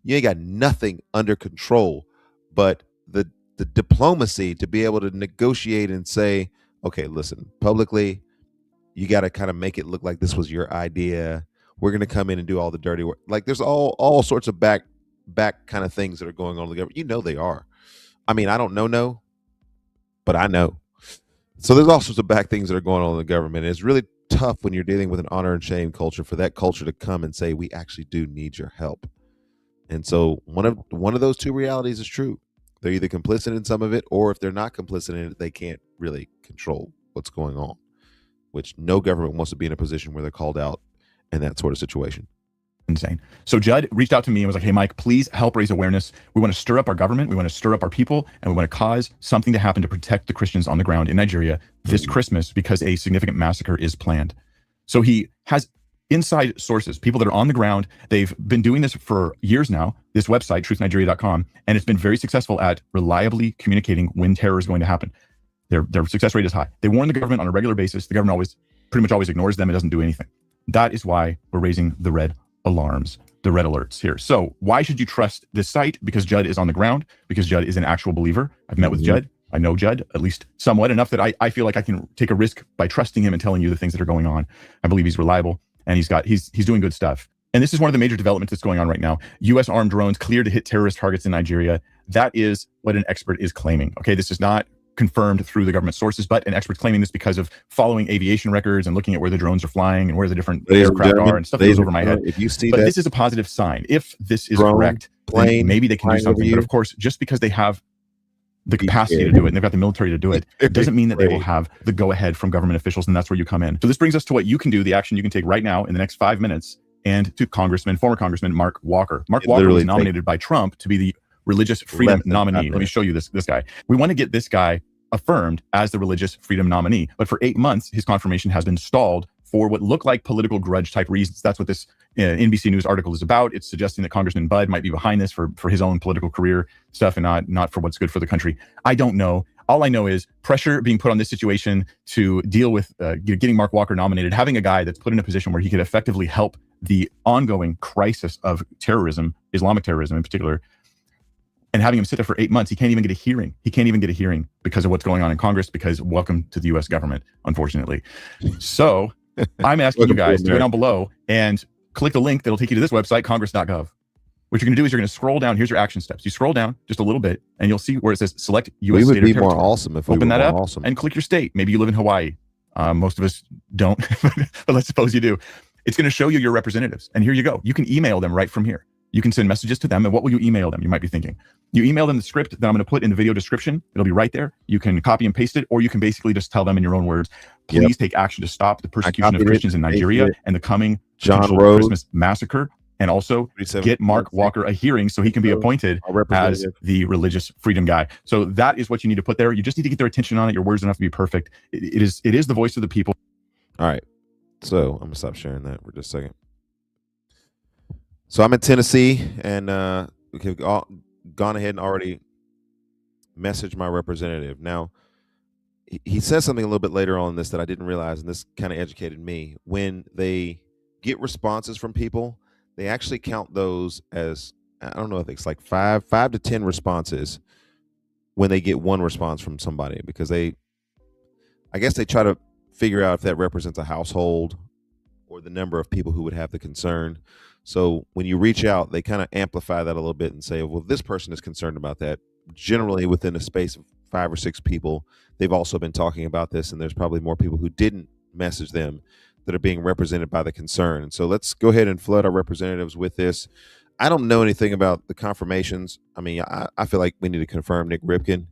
You ain't got nothing under control, but the diplomacy to be able to negotiate and say, okay, listen, publicly, you got to kind of make it look like this was your idea. We're going to come in and do all the dirty work. Like there's all sorts of back kind of things that are going on in the government. They are. I mean, I don't know, but I know. So there's all sorts of back things that are going on in the government. And it's really tough when you're dealing with an honor and shame culture for that culture to come and say, we actually do need your help. And so one of those two realities is true. They're either complicit in some of it, or if they're not complicit in it, they can't really control what's going on, which no government wants to be in a position where they're called out in that sort of situation. insane. So Judd reached out to me and was like, hey, Mike, please help raise awareness. We want to stir up our government. We want to stir up our people. And we want to cause something to happen to protect the Christians on the ground in Nigeria this Christmas because a significant massacre is planned. So he has inside sources, people that are on the ground. They've been doing this for years now, this website, truthnigeria.com, and it's been very successful at reliably communicating when terror is going to happen. Their success rate is high. They warn the government on a regular basis. The government pretty much always ignores them. It doesn't do anything. That is why we're raising the red alarms, the red alerts here. So why should you trust this site? Because Judd is on the ground, because Judd is an actual believer. I've met with Judd. I know Judd, at least somewhat enough that I feel like I can take a risk by trusting him and telling you the things that are going on. I believe he's reliable and he's doing good stuff. And this is one of the major developments that's going on right now. U.S. armed drones cleared to hit terrorist targets in Nigeria. That is what an expert is claiming. Okay, this is not confirmed through the government sources, but an expert claiming this because of following aviation records and looking at where the drones are flying and where the different aircraft are and stuff that goes over my head. If you see but that, this is a positive sign. If this is correct, then maybe they can do something. But of course, just because they have the capacity to do it and they've got the military to do it, it doesn't mean that they will have the go-ahead from government officials, and that's where you come in. So this brings us to what you can do, the action you can take right now in the next 5 minutes, and to former Congressman Mark Walker. Mark Walker was nominated by Trump to be the religious freedom nominee. Let me show you this guy. We want to get this guy affirmed as the religious freedom nominee. But for 8 months, his confirmation has been stalled for what look like political grudge type reasons. That's what this NBC News article is about. It's suggesting that Congressman Budd might be behind this for his own political career stuff and not for what's good for the country. I don't know. All I know is pressure being put on this situation to deal with getting Mark Walker nominated, having a guy that's put in a position where he could effectively help the ongoing crisis of terrorism, Islamic terrorism in particular, and having him sit there for 8 months. He can't even get a hearing. He can't even get a hearing because of what's going on in Congress, because welcome to the U.S. government, unfortunately. So I'm asking you guys to go down below and click the link that'll take you to this website, congress.gov. What you're going to do is you're going to scroll down. Here's your action steps. You scroll down just a little bit and you'll see where it says select U.S. state or territory. It would be more awesome if we open that up awesome. And click your state. Maybe you live in Hawaii. Most of us don't, but let's suppose you do. It's going to show you your representatives. And here you go. You can email them right from here. You can send messages to them. And what will you email them? You might be thinking. You email them the script that I'm going to put in the video description. It'll be right there. You can copy and paste it, or you can basically just tell them in your own words, please take action to stop the persecution of Christians in Nigeria and the coming Christmas massacre. And also get Mark Walker a hearing so he can be appointed as the religious freedom guy. So that is what you need to put there. You just need to get their attention on it. Your words don't have to be perfect. It is the voice of the people. All right. So I'm going to stop sharing that for just a second. So I'm in Tennessee, and we've gone ahead and already messaged my representative. Now, he says something a little bit later on in this that I didn't realize, and this kind of educated me. When they get responses from people, they actually count those as, I don't know if it's like 5 to 10 responses when they get one response from somebody, because I guess they try to figure out if that represents a household or the number of people who would have the concern. So when you reach out, they kind of amplify that a little bit and say, well, this person is concerned about that. Generally within a space of 5 or 6 people, they've also been talking about this, and there's probably more people who didn't message them that are being represented by the concern. And so let's go ahead and flood our representatives with this. I don't know anything about the confirmations. I mean, I feel like we need to confirm Nick Ripken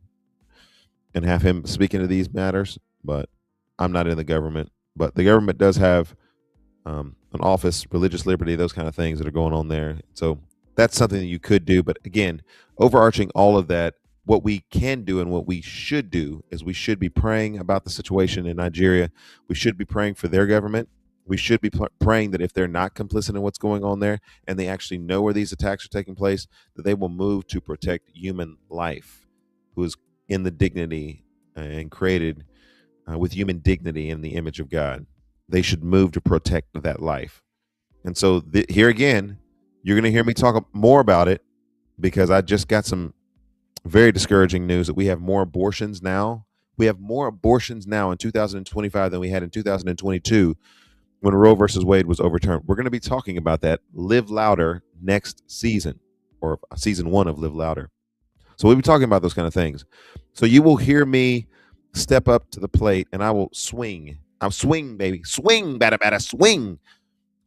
and have him speak into these matters, but I'm not in the government. But the government does have an office, religious liberty, those kind of things that are going on there. So that's something that you could do. But again, overarching all of that, what we can do and what we should do is we should be praying about the situation in Nigeria. We should be praying for their government. We should be praying that if they're not complicit in what's going on there and they actually know where these attacks are taking place, that they will move to protect human life, who is in the dignity and created with human dignity in the image of God. They should move to protect that life. And so here again, you're going to hear me talk more about it, because I just got some very discouraging news that we have more abortions now. We have more abortions now in 2025 than we had in 2022 when Roe versus Wade was overturned. We're going to be talking about that Live Louder next season, or season 1 of Live Louder. So we'll be talking about those kind of things. So you will hear me step up to the plate, and I will swing. I'll swing, baby. Swing, bada, bada, swing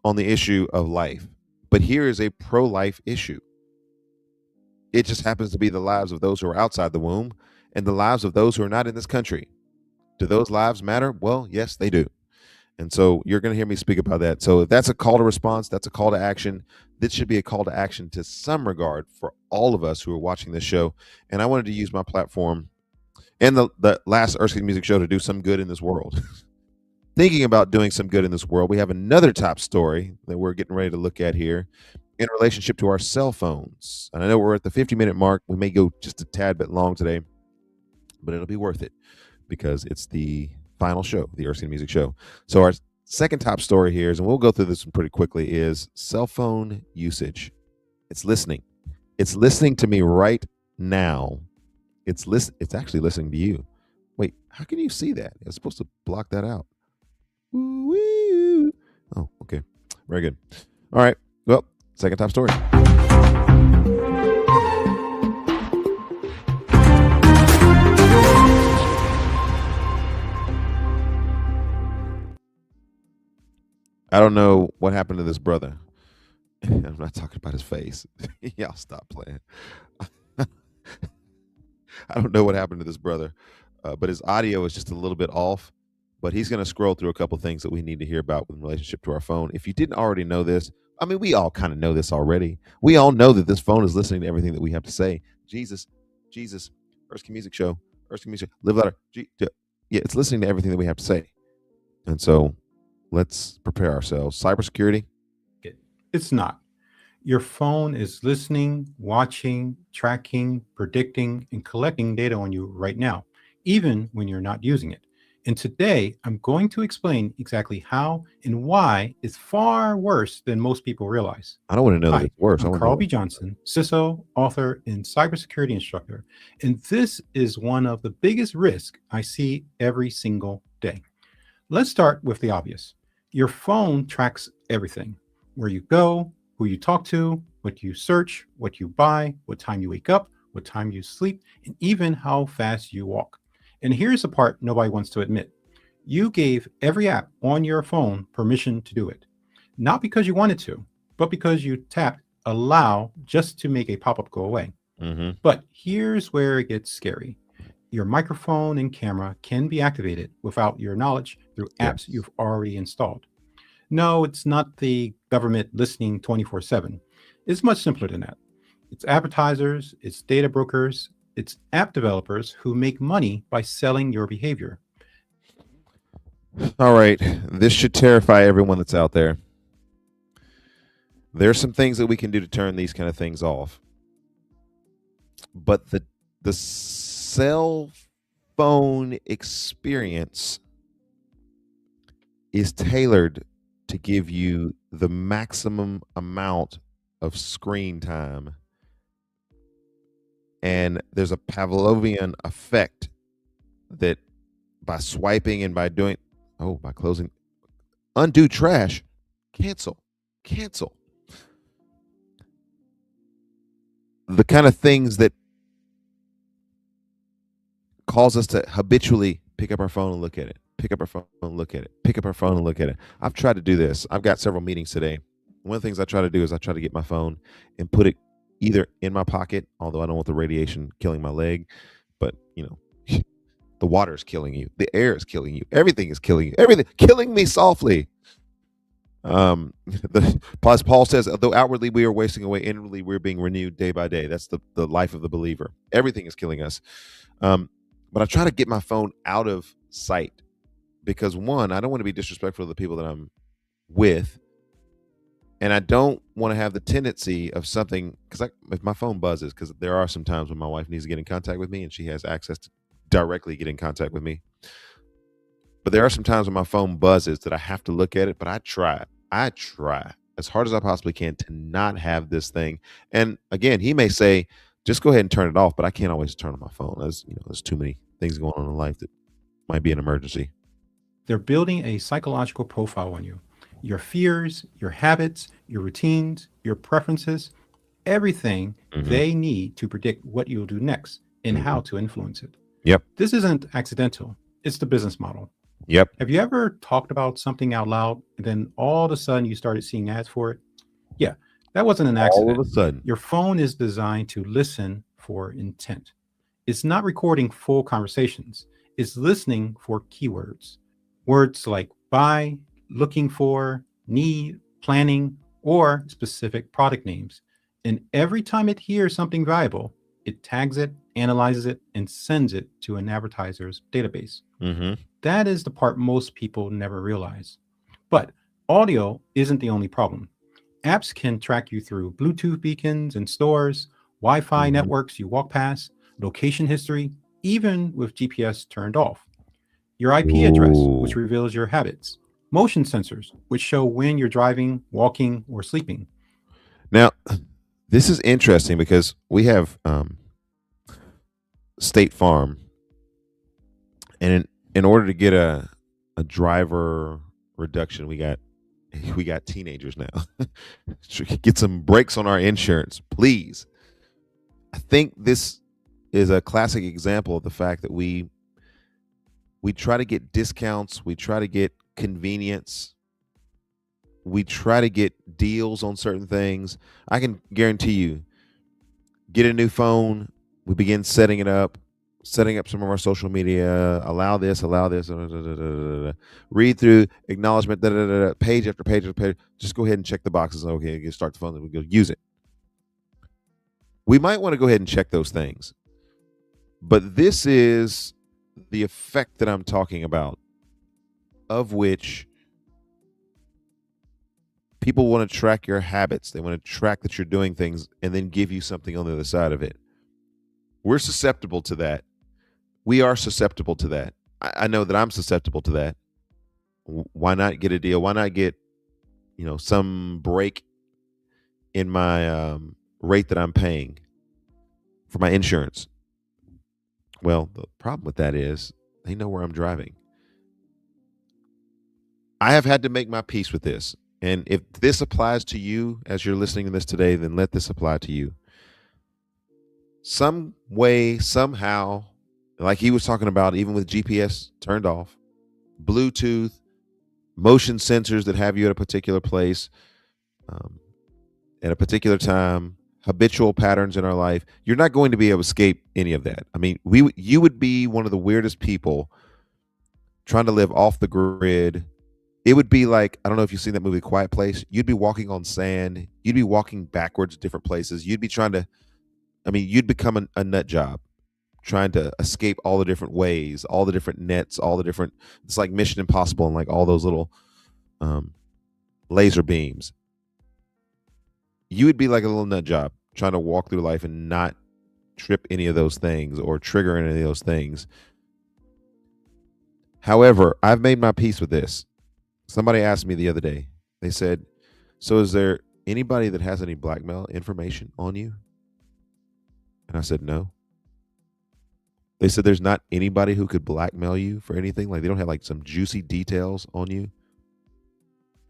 on the issue of life. But here is a pro-life issue. It just happens to be the lives of those who are outside the womb and the lives of those who are not in this country. Do those lives matter? Well, yes, they do. And so you're going to hear me speak about that. So if that's a call to response, that's a call to action. This should be a call to action to some regard for all of us who are watching this show. And I wanted to use my platform and the last Erskin Music Show to do some good in this world. Thinking about doing some good in this world, we have another top story that we're getting ready to look at here in relationship to our cell phones. And I know we're at the 50-minute mark. We may go just a tad bit long today, but it'll be worth it because it's the final show, the Erskin Music Show. So our second top story here is, and we'll go through this one pretty quickly, is cell phone usage. It's listening. It's listening to me right now. It's actually listening to you. Wait, how can you see that? It's supposed to block that out. Woo-woo. Oh, okay. Very good. All right. Well, second top story. I don't know what happened to this brother. I'm not talking about his face. Y'all stop playing. I don't know what happened to this brother, but his audio is just a little bit off. But he's going to scroll through a couple things that we need to hear about in relationship to our phone. If you didn't already know this, I mean, we all kind of know this already. We all know that this phone is listening to everything that we have to say. Jesus, Erskin Music Show, Erskin Music, live louder. Yeah, it's listening to everything that we have to say. And so let's prepare ourselves. Cybersecurity. It's not. Your phone is listening, watching, tracking, predicting, and collecting data on you right now, even when you're not using it. And today, I'm going to explain exactly how and why it's far worse than most people realize. I don't want to know that it's worse. I'm Carl B. Johnson, CISO, author, and cybersecurity instructor. And this is one of the biggest risks I see every single day. Let's start with the obvious. Your phone tracks everything: where you go, who you talk to, what you search, what you buy, what time you wake up, what time you sleep, and even how fast you walk. And here's the part nobody wants to admit. You gave every app on your phone permission to do it. Not because you wanted to, but because you tapped allow just to make a pop-up go away. Mm-hmm. But here's where it gets scary. Your microphone and camera can be activated without your knowledge through apps you've already installed. No, it's not the government listening 24/7. It's much simpler than that. It's advertisers, it's data brokers, it's app developers who make money by selling your behavior. All right. This should terrify everyone that's out there. There's some things that we can do to turn these kind of things off. But the cell phone experience is tailored to give you the maximum amount of screen time. And there's a Pavlovian effect that by swiping and by doing, by closing, undo trash, cancel. The kind of things that cause us to habitually pick up our phone and look at it, pick up our phone and look at it, pick up our phone and look at it. I've tried to do this. I've got several meetings today. One of the things I try to do is I try to get my phone and put it either in my pocket, although I don't want the radiation killing my leg, but the water is killing you, the air is killing you, everything is killing you, everything killing me softly. As Paul says, although outwardly we are wasting away, inwardly we're being renewed day by day. That's the life of the believer. Everything is killing us. But I try to get my phone out of sight because, one, I don't want to be disrespectful to the people that I'm with. And I don't want to have the tendency of something, because if my phone buzzes, because there are some times when my wife needs to get in contact with me and she has access to directly get in contact with me. But there are some times when my phone buzzes that I have to look at it, but I try as hard as I possibly can to not have this thing. And again, he may say, just go ahead and turn it off, but I can't always turn on my phone. There's too many things going on in life that might be an emergency. They're building a psychological profile on you. Your fears, your habits, your routines, your preferences, everything they need to predict what you'll do next and how to influence it. Yep. This isn't accidental. It's the business model. Yep. Have you ever talked about something out loud and then all of a sudden you started seeing ads for it? Yeah, that wasn't an accident. All of a sudden. Your phone is designed to listen for intent. It's not recording full conversations. It's listening for keywords. Words like buy, looking for, need, planning, or specific product names. And every time it hears something valuable, it tags it, analyzes it, and sends it to an advertiser's database. Mm-hmm. That is the part most people never realize. But audio isn't the only problem. Apps can track you through Bluetooth beacons in stores, Wi-Fi networks you walk past, location history, even with GPS turned off. Your IP address, which reveals your habits. Motion sensors, which show when you're driving, walking, or sleeping. Now, this is interesting because we have State Farm, and in order to get a driver reduction, we got teenagers now. Get some breaks on our insurance, please. I think this is a classic example of the fact that we try to get discounts, we try to get convenience, we try to get deals on certain things. I can guarantee you, get a new phone, we begin setting up some of our social media, allow this, read through, acknowledgement, page after page after page. Just go ahead and check the boxes. Okay, start the phone, and we go use it. We might want to go ahead and check those things. But this is the effect that I'm talking about, of which people want to track your habits. They want to track that you're doing things and then give you something on the other side of it. We're susceptible to that. We are susceptible to that. I know that I'm susceptible to that. Why not get a deal? Why not get, some break in my rate that I'm paying for my insurance? Well, the problem with that is they know where I'm driving. I have had to make my peace with this. And if this applies to you as you're listening to this today, then let this apply to you. Some way, somehow, like he was talking about, even with GPS turned off, Bluetooth, motion sensors that have you at a particular place, at a particular time, habitual patterns in our life, you're not going to be able to escape any of that. I mean, you would be one of the weirdest people trying to live off the grid. It would be like, I don't know if you've seen that movie Quiet Place. You'd be walking on sand. You'd be walking backwards to different places. You'd be you'd become a nut job trying to escape all the different ways, all the different nets, it's like Mission Impossible and like all those little laser beams. You would be like a little nut job trying to walk through life and not trip any of those things or trigger any of those things. However, I've made my peace with this. Somebody asked me the other day, they said, so is there anybody that has any blackmail information on you? And I said, no. They said there's not anybody who could blackmail you for anything. Like they don't have like some juicy details on you.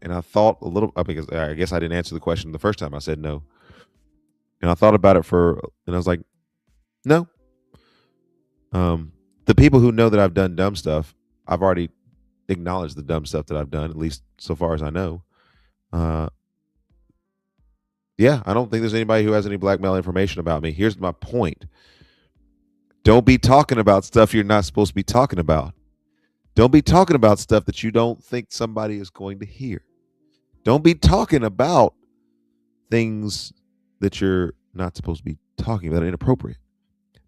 And I thought a little, because I guess I didn't answer the question the first time. I said no. And I thought about it and I was like, no. The people who know that I've done dumb stuff, I've already acknowledged the dumb stuff that I've done, at least so far as I know. Yeah, I don't think there's anybody who has any blackmail information about me. Here's my point. Don't be talking about stuff you're not supposed to be talking about. Don't be talking about stuff that you don't think somebody is going to hear. Don't be talking about things that you're not supposed to be talking about, inappropriate.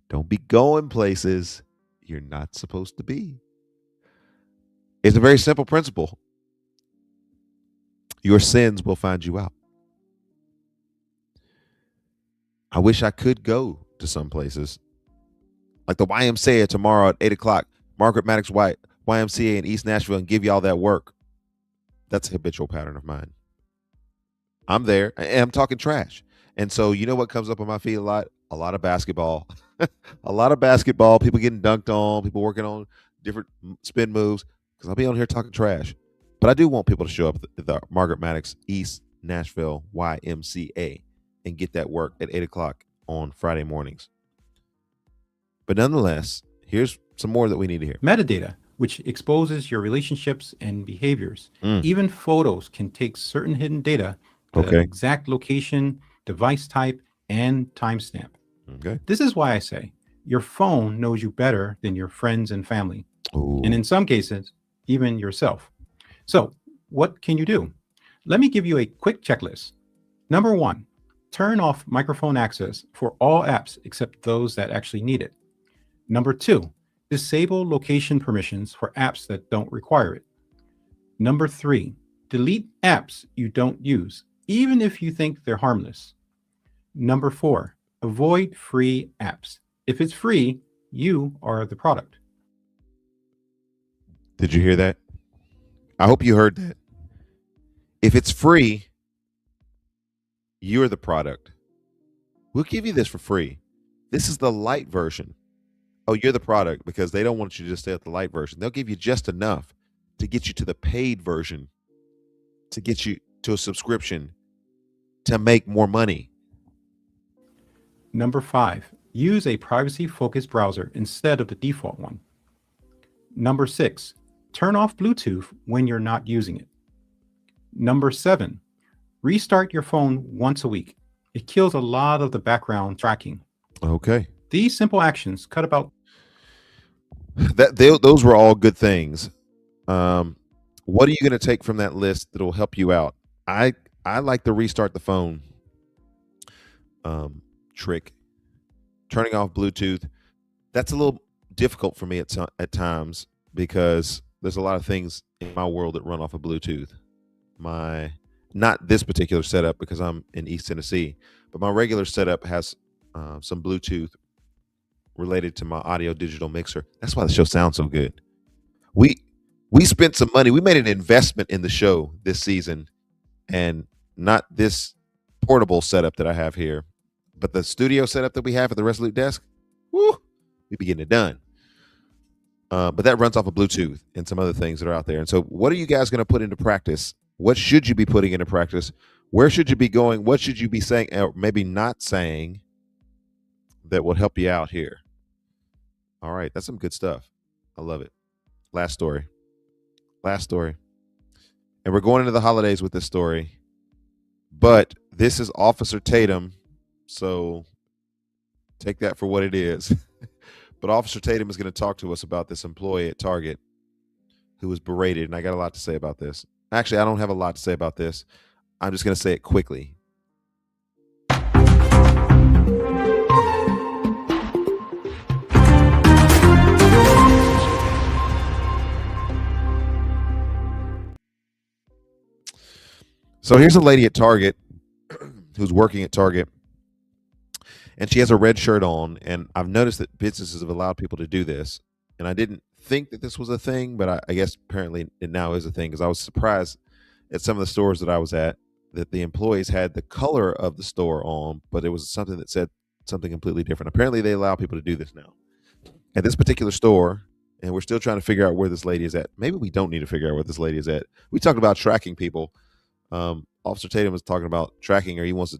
Don't be going places you're not supposed to be. It's a very simple principle. Your sins will find you out. I wish I could go to some places like the YMCA tomorrow at 8 o'clock, Margaret Maddox White YMCA in East Nashville, and give y'all that work. That's a habitual pattern of mine. I'm there and I'm talking trash. And so you know what comes up on my feed a lot? A lot of basketball. A lot of basketball, people getting dunked on, people working on different spin moves, because I'll be on here talking trash. But I do want people to show up at the Margaret Maddox East Nashville YMCA and get that work at 8 o'clock on Friday mornings. But nonetheless, here's some more that we need to hear. Metadata, which exposes your relationships and behaviors. Even photos can take certain hidden data, the exact location, device type, and timestamp. Okay. This is why I say your phone knows you better than your friends and family. Ooh. And in some cases, even yourself. So What can you do? Let me give you a quick checklist. Number 1, turn off microphone access for all apps except those that actually need it. Number 2, disable location permissions for apps that don't require it. Number 3, delete apps you don't use, even if you think they're harmless. Number 4, avoid free apps. If it's free, you are the product. Did you hear that? I hope you heard that. If it's free, you're the product. We'll give you this for free. This is the light version. Oh, you're the product, because they don't want you to just stay at the light version. They'll give you just enough to get you to the paid version, to get you to a subscription, to make more money. Number 5, use a privacy-focused browser instead of the default one. Number 6, turn off Bluetooth when you're not using it. Number 7, restart your phone once a week. It kills a lot of the background tracking. Okay. These simple actions cut about Those were all good things. What are you going to take from that list that will help you out? I like the restart the phone trick. Turning off Bluetooth. That's a little difficult for me at times, because there's a lot of things in my world that run off of Bluetooth. Not this particular setup, because I'm in East Tennessee, but my regular setup has some Bluetooth related to my audio digital mixer. That's why the show sounds so good. We spent some money. We made an investment in the show this season, and not this portable setup that I have here, but the studio setup that we have at the Resolute desk. Woo, we be getting it done. But that runs off of Bluetooth and some other things that are out there. And so what are you guys going to put into practice? What should you be putting into practice? Where should you be going? What should you be saying, or maybe not saying, that will help you out here? All right, that's some good stuff. I love it. Last story. And we're going into the holidays with this story, but this is Officer Tatum, so take that for what it is. But Officer Tatum is going to talk to us about this employee at Target who was berated, and I got a lot to say about this. Actually, I don't have a lot to say about this. I'm just going to say it quickly. So here's a lady at Target who's working at Target, and she has a red shirt on, and I've noticed that businesses have allowed people to do this, and I didn't think that this was a thing, but I guess apparently it now is a thing, because I was surprised at some of the stores that I was at that the employees had the color of the store on, but it was something that said something completely different. Apparently they allow people to do this now. At this particular store, and we're still trying to figure out where this lady is at. Maybe we don't need to figure out where this lady is at. We talked about tracking people. Officer Tatum was talking about tracking her. He wants to,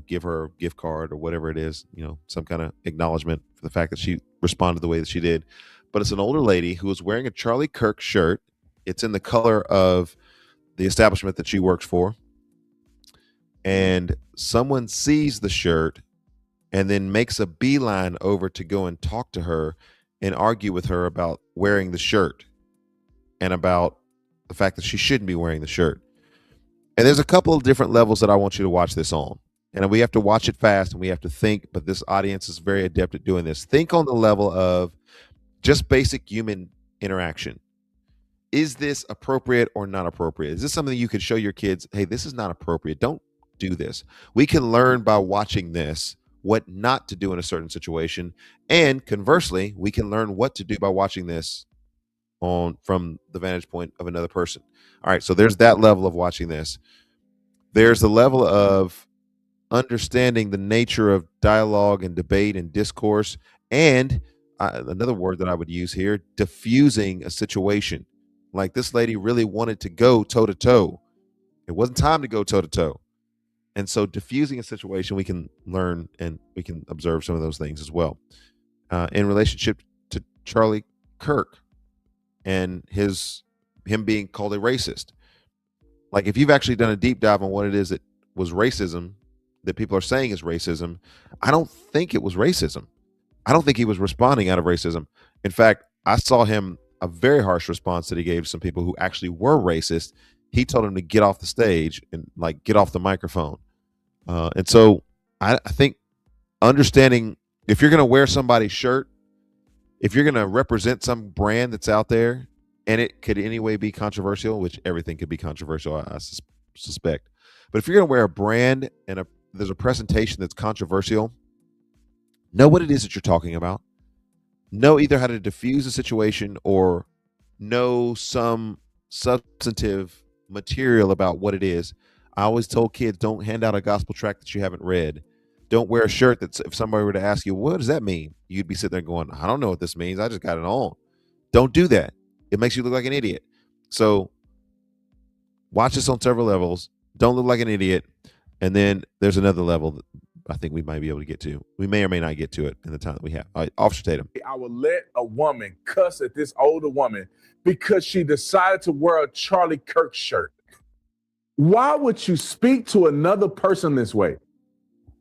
give her a gift card or whatever it is, some kind of acknowledgement for the fact that she responded the way that she did. But it's an older lady who is wearing a Charlie Kirk shirt. It's in the color of the establishment that she works for. And someone sees the shirt and then makes a beeline over to go and talk to her and argue with her about wearing the shirt and about the fact that she shouldn't be wearing the shirt. And there's a couple of different levels that I want you to watch this on. And we have to watch it fast and we have to think, but this audience is very adept at doing this. Think on the level of just basic human interaction. Is this appropriate or not appropriate? Is this something you could show your kids? Hey, this is not appropriate. Don't do this. We can learn by watching this what not to do in a certain situation. And conversely, we can learn what to do by watching this from the vantage point of another person. All right, so there's that level of watching this. There's the level of understanding the nature of dialogue and debate and discourse, and another word that I would use here, diffusing a situation. Like this lady really wanted to go toe-to-toe. It wasn't time to go toe-to-toe. And so diffusing a situation, we can learn and we can observe some of those things as well. In relationship to Charlie Kirk and him being called a racist. Like if you've actually done a deep dive on what it is that was racism, that people are saying is racism, I don't think it was racism. I don't think he was responding out of racism. In fact, I saw him a very harsh response that he gave to some people who actually were racist. He told him to get off the stage and like get off the microphone. And so I think understanding if you're going to wear somebody's shirt, if you're going to represent some brand that's out there, and it could anyway be controversial, which everything could be controversial, I suspect. But if you're going to wear a brand and there's a presentation that's controversial, know what it is that you're talking about. Know either how to diffuse the situation or know some substantive material about what it is. I always told kids, don't hand out a gospel tract that you haven't read. Don't wear a shirt that if somebody were to ask you, what does that mean? You'd be sitting there going, I don't know what this means. I just got it on. Don't do that. It makes you look like an idiot. So watch this on several levels. Don't look like an idiot. And then there's another level that I think we might be able to get to. We may or may not get to it in the time that we have. All right, Officer Tatum. I would let a woman cuss at this older woman because she decided to wear a Charlie Kirk shirt. Why would you speak to another person this way?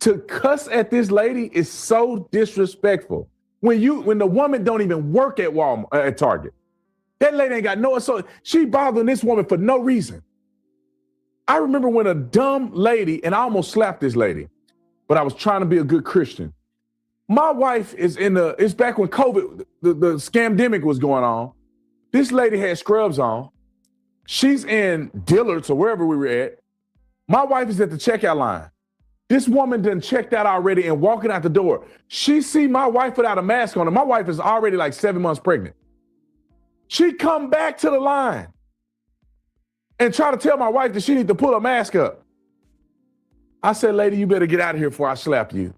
To cuss at this lady is so disrespectful. When the woman don't even work at Walmart, at Target, that lady ain't got no. So she bothering this woman for no reason. I remember when a dumb lady, and I almost slapped this lady, but I was trying to be a good Christian. My wife is it's back when COVID, the scamdemic was going on. This lady had scrubs on. She's in Dillard's or wherever we were at. My wife is at the checkout line. This woman done checked out already and walking out the door. She see my wife without a mask on, and my wife is already like 7 months pregnant. She come back to the line and try to tell my wife that she need to pull her mask up. I said, lady, you better get out of here before I slap you.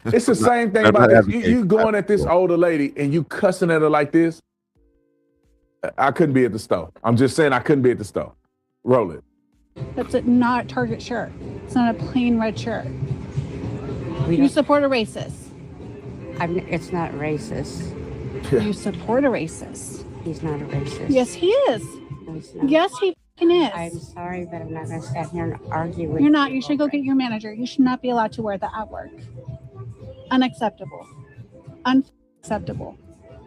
It's the same thing about this. You going at this older lady and you cussing at her like this. I couldn't be at the store. I'm just saying I couldn't be at the store. Roll it. That's not a Target shirt. It's not a plain red shirt. You support a racist. It's not racist. You support a racist. He's not a racist. Yes, he is. No, he's not. Yes, he is. I'm sorry, but I'm not going to sit here and argue with you. You're not. You should go get your manager. You should not be allowed to wear that at work. Unacceptable. Unacceptable.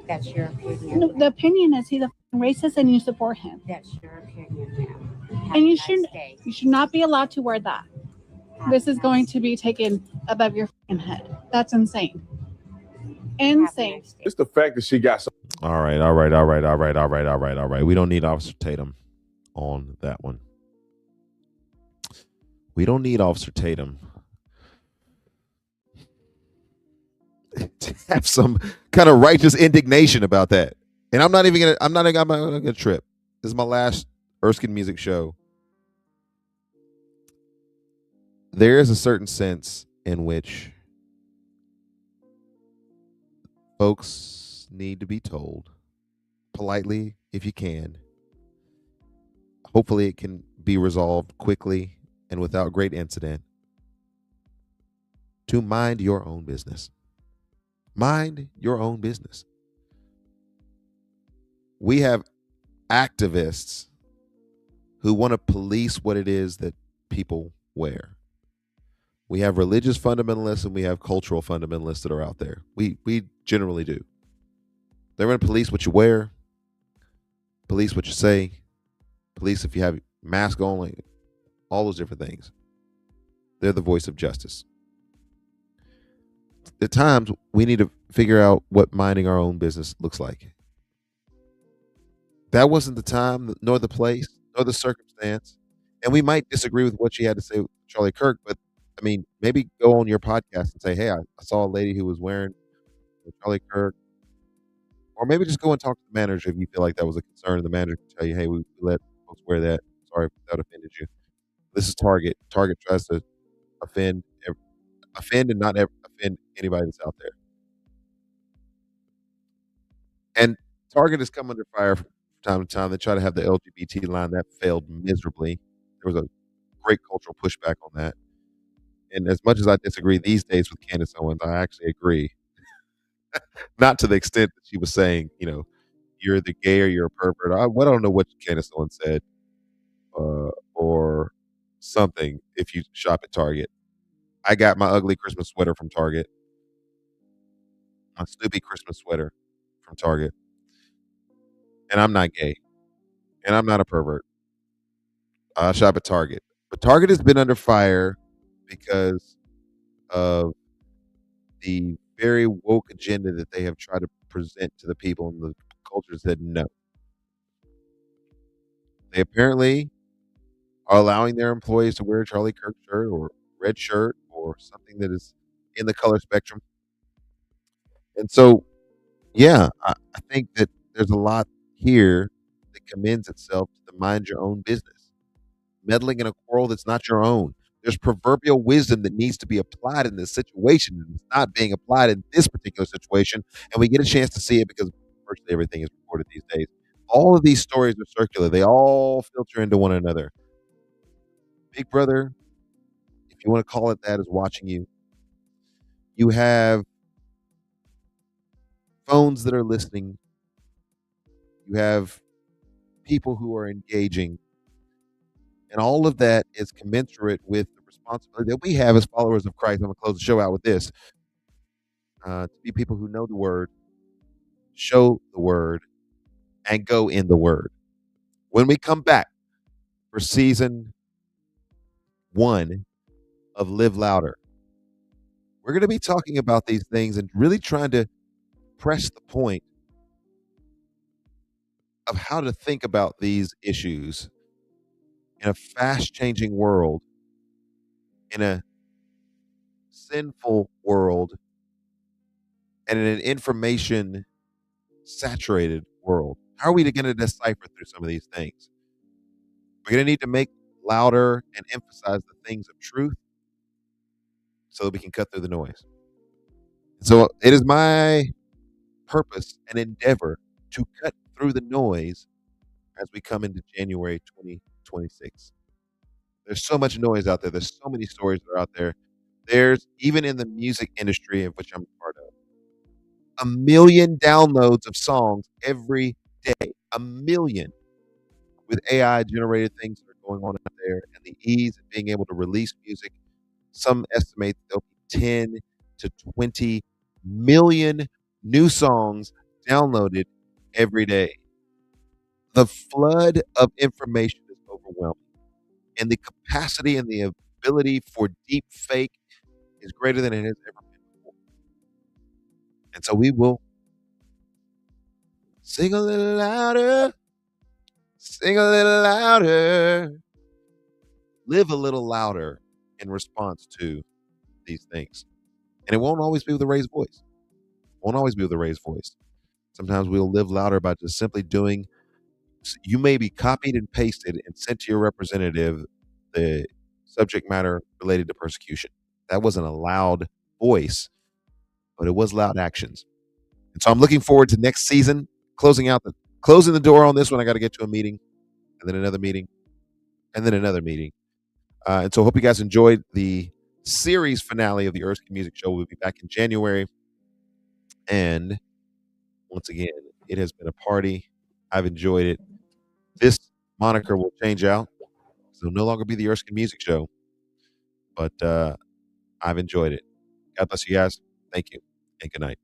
That's your opinion. No, the opinion is he's a racist and you support him. That's your opinion, ma'am. And you should not be allowed to wear that. This is going to be taken above your head. That's insane. Insane. It's the fact that she got so. All right. We don't need Officer Tatum on that one. We don't need Officer Tatum to have some kind of righteous indignation about that. And I'm not gonna trip. This is my last Erskin music show. There is a certain sense in which folks need to be told politely, if you can. Hopefully it can be resolved quickly and without great incident, to mind your own business. Mind your own business. We have activists who want to police what it is that people wear. We have religious fundamentalists and we have cultural fundamentalists that are out there. We generally do. They're going to police what you wear, police what you say, police if you have mask on, all those different things. They're the voice of justice. At times, we need to figure out what minding our own business looks like. That wasn't the time, nor the place, nor the circumstance. And we might disagree with what she had to say with Charlie Kirk, but I mean, maybe go on your podcast and say, hey, I saw a lady who was wearing Charlie Kirk. Or maybe just go and talk to the manager if you feel like that was a concern. And the manager can tell you, hey, we let folks wear that. Sorry if that offended you. This is Target. Target tries to offend and not offend anybody that's out there. And Target has come under fire from time to time. They try to have the LGBT line. That failed miserably. There was a great cultural pushback on that. And as much as I disagree these days with Candace Owens, I actually agree. Not to the extent that she was saying, you're the gay or you're a pervert. I don't know what Candace Owens said or something if you shop at Target. I got my ugly Christmas sweater from Target. My Snoopy Christmas sweater from Target. And I'm not gay. And I'm not a pervert. I shop at Target, but Target has been under fire because of the very woke agenda that they have tried to present to the people, and the culture said no. They apparently are allowing their employees to wear a Charlie Kirk shirt or red shirt or something that is in the color spectrum. And so, yeah, I think that there's a lot here that commends itself to the mind your own business, meddling in a quarrel that's not your own. There's proverbial wisdom that needs to be applied in this situation, and it's not being applied in this particular situation. And we get a chance to see it because virtually everything is recorded these days. All of these stories are circular, they all filter into one another. Big Brother, if you want to call it that, is watching you. You have phones that are listening. You have people who are engaging. And all of that is commensurate with the responsibility that we have as followers of Christ. I'm going to close the show out with this. To be people who know the word, show the word, and go in the word. When we come back for season 1 of Live Louder, we're going to be talking about these things and really trying to press the point of how to think about these issues in a fast-changing world, in a sinful world, and in an information-saturated world. How are we going to decipher through some of these things? We're going to need to make louder and emphasize the things of truth so that we can cut through the noise. So it is my purpose and endeavor to cut through the noise as we come into January 2026. There's so much noise out there. There's so many stories that are out there. There's, even in the music industry, of which I'm a part of, 1 million downloads of songs every day. 1 million. With AI generated things that are going on out there and the ease of being able to release music, some estimate there'll be 10 to 20 million new songs downloaded every day. The flood of information is overwhelming, and the capacity and the ability for deep fake is greater than it has ever been before. And so we will sing a little louder, sing a little louder, live a little louder in response to these things. And it won't always be with a raised voice. Won't always be with a raised voice. Sometimes we'll live louder by just simply doing. You may be copied and pasted and sent to your representative the subject matter related to persecution. That wasn't a loud voice, but it was loud actions. And so I'm looking forward to next season, closing the door on this one. I got to get to a meeting, and then another meeting, and then another meeting. And so I hope you guys enjoyed the series finale of the Erskin Music Show. We'll be back in January. And once again, it has been a party. I've enjoyed it. This moniker will change out. So it'll no longer be the Erskin Music Show. But I've enjoyed it. God bless you guys. Thank you. And good night.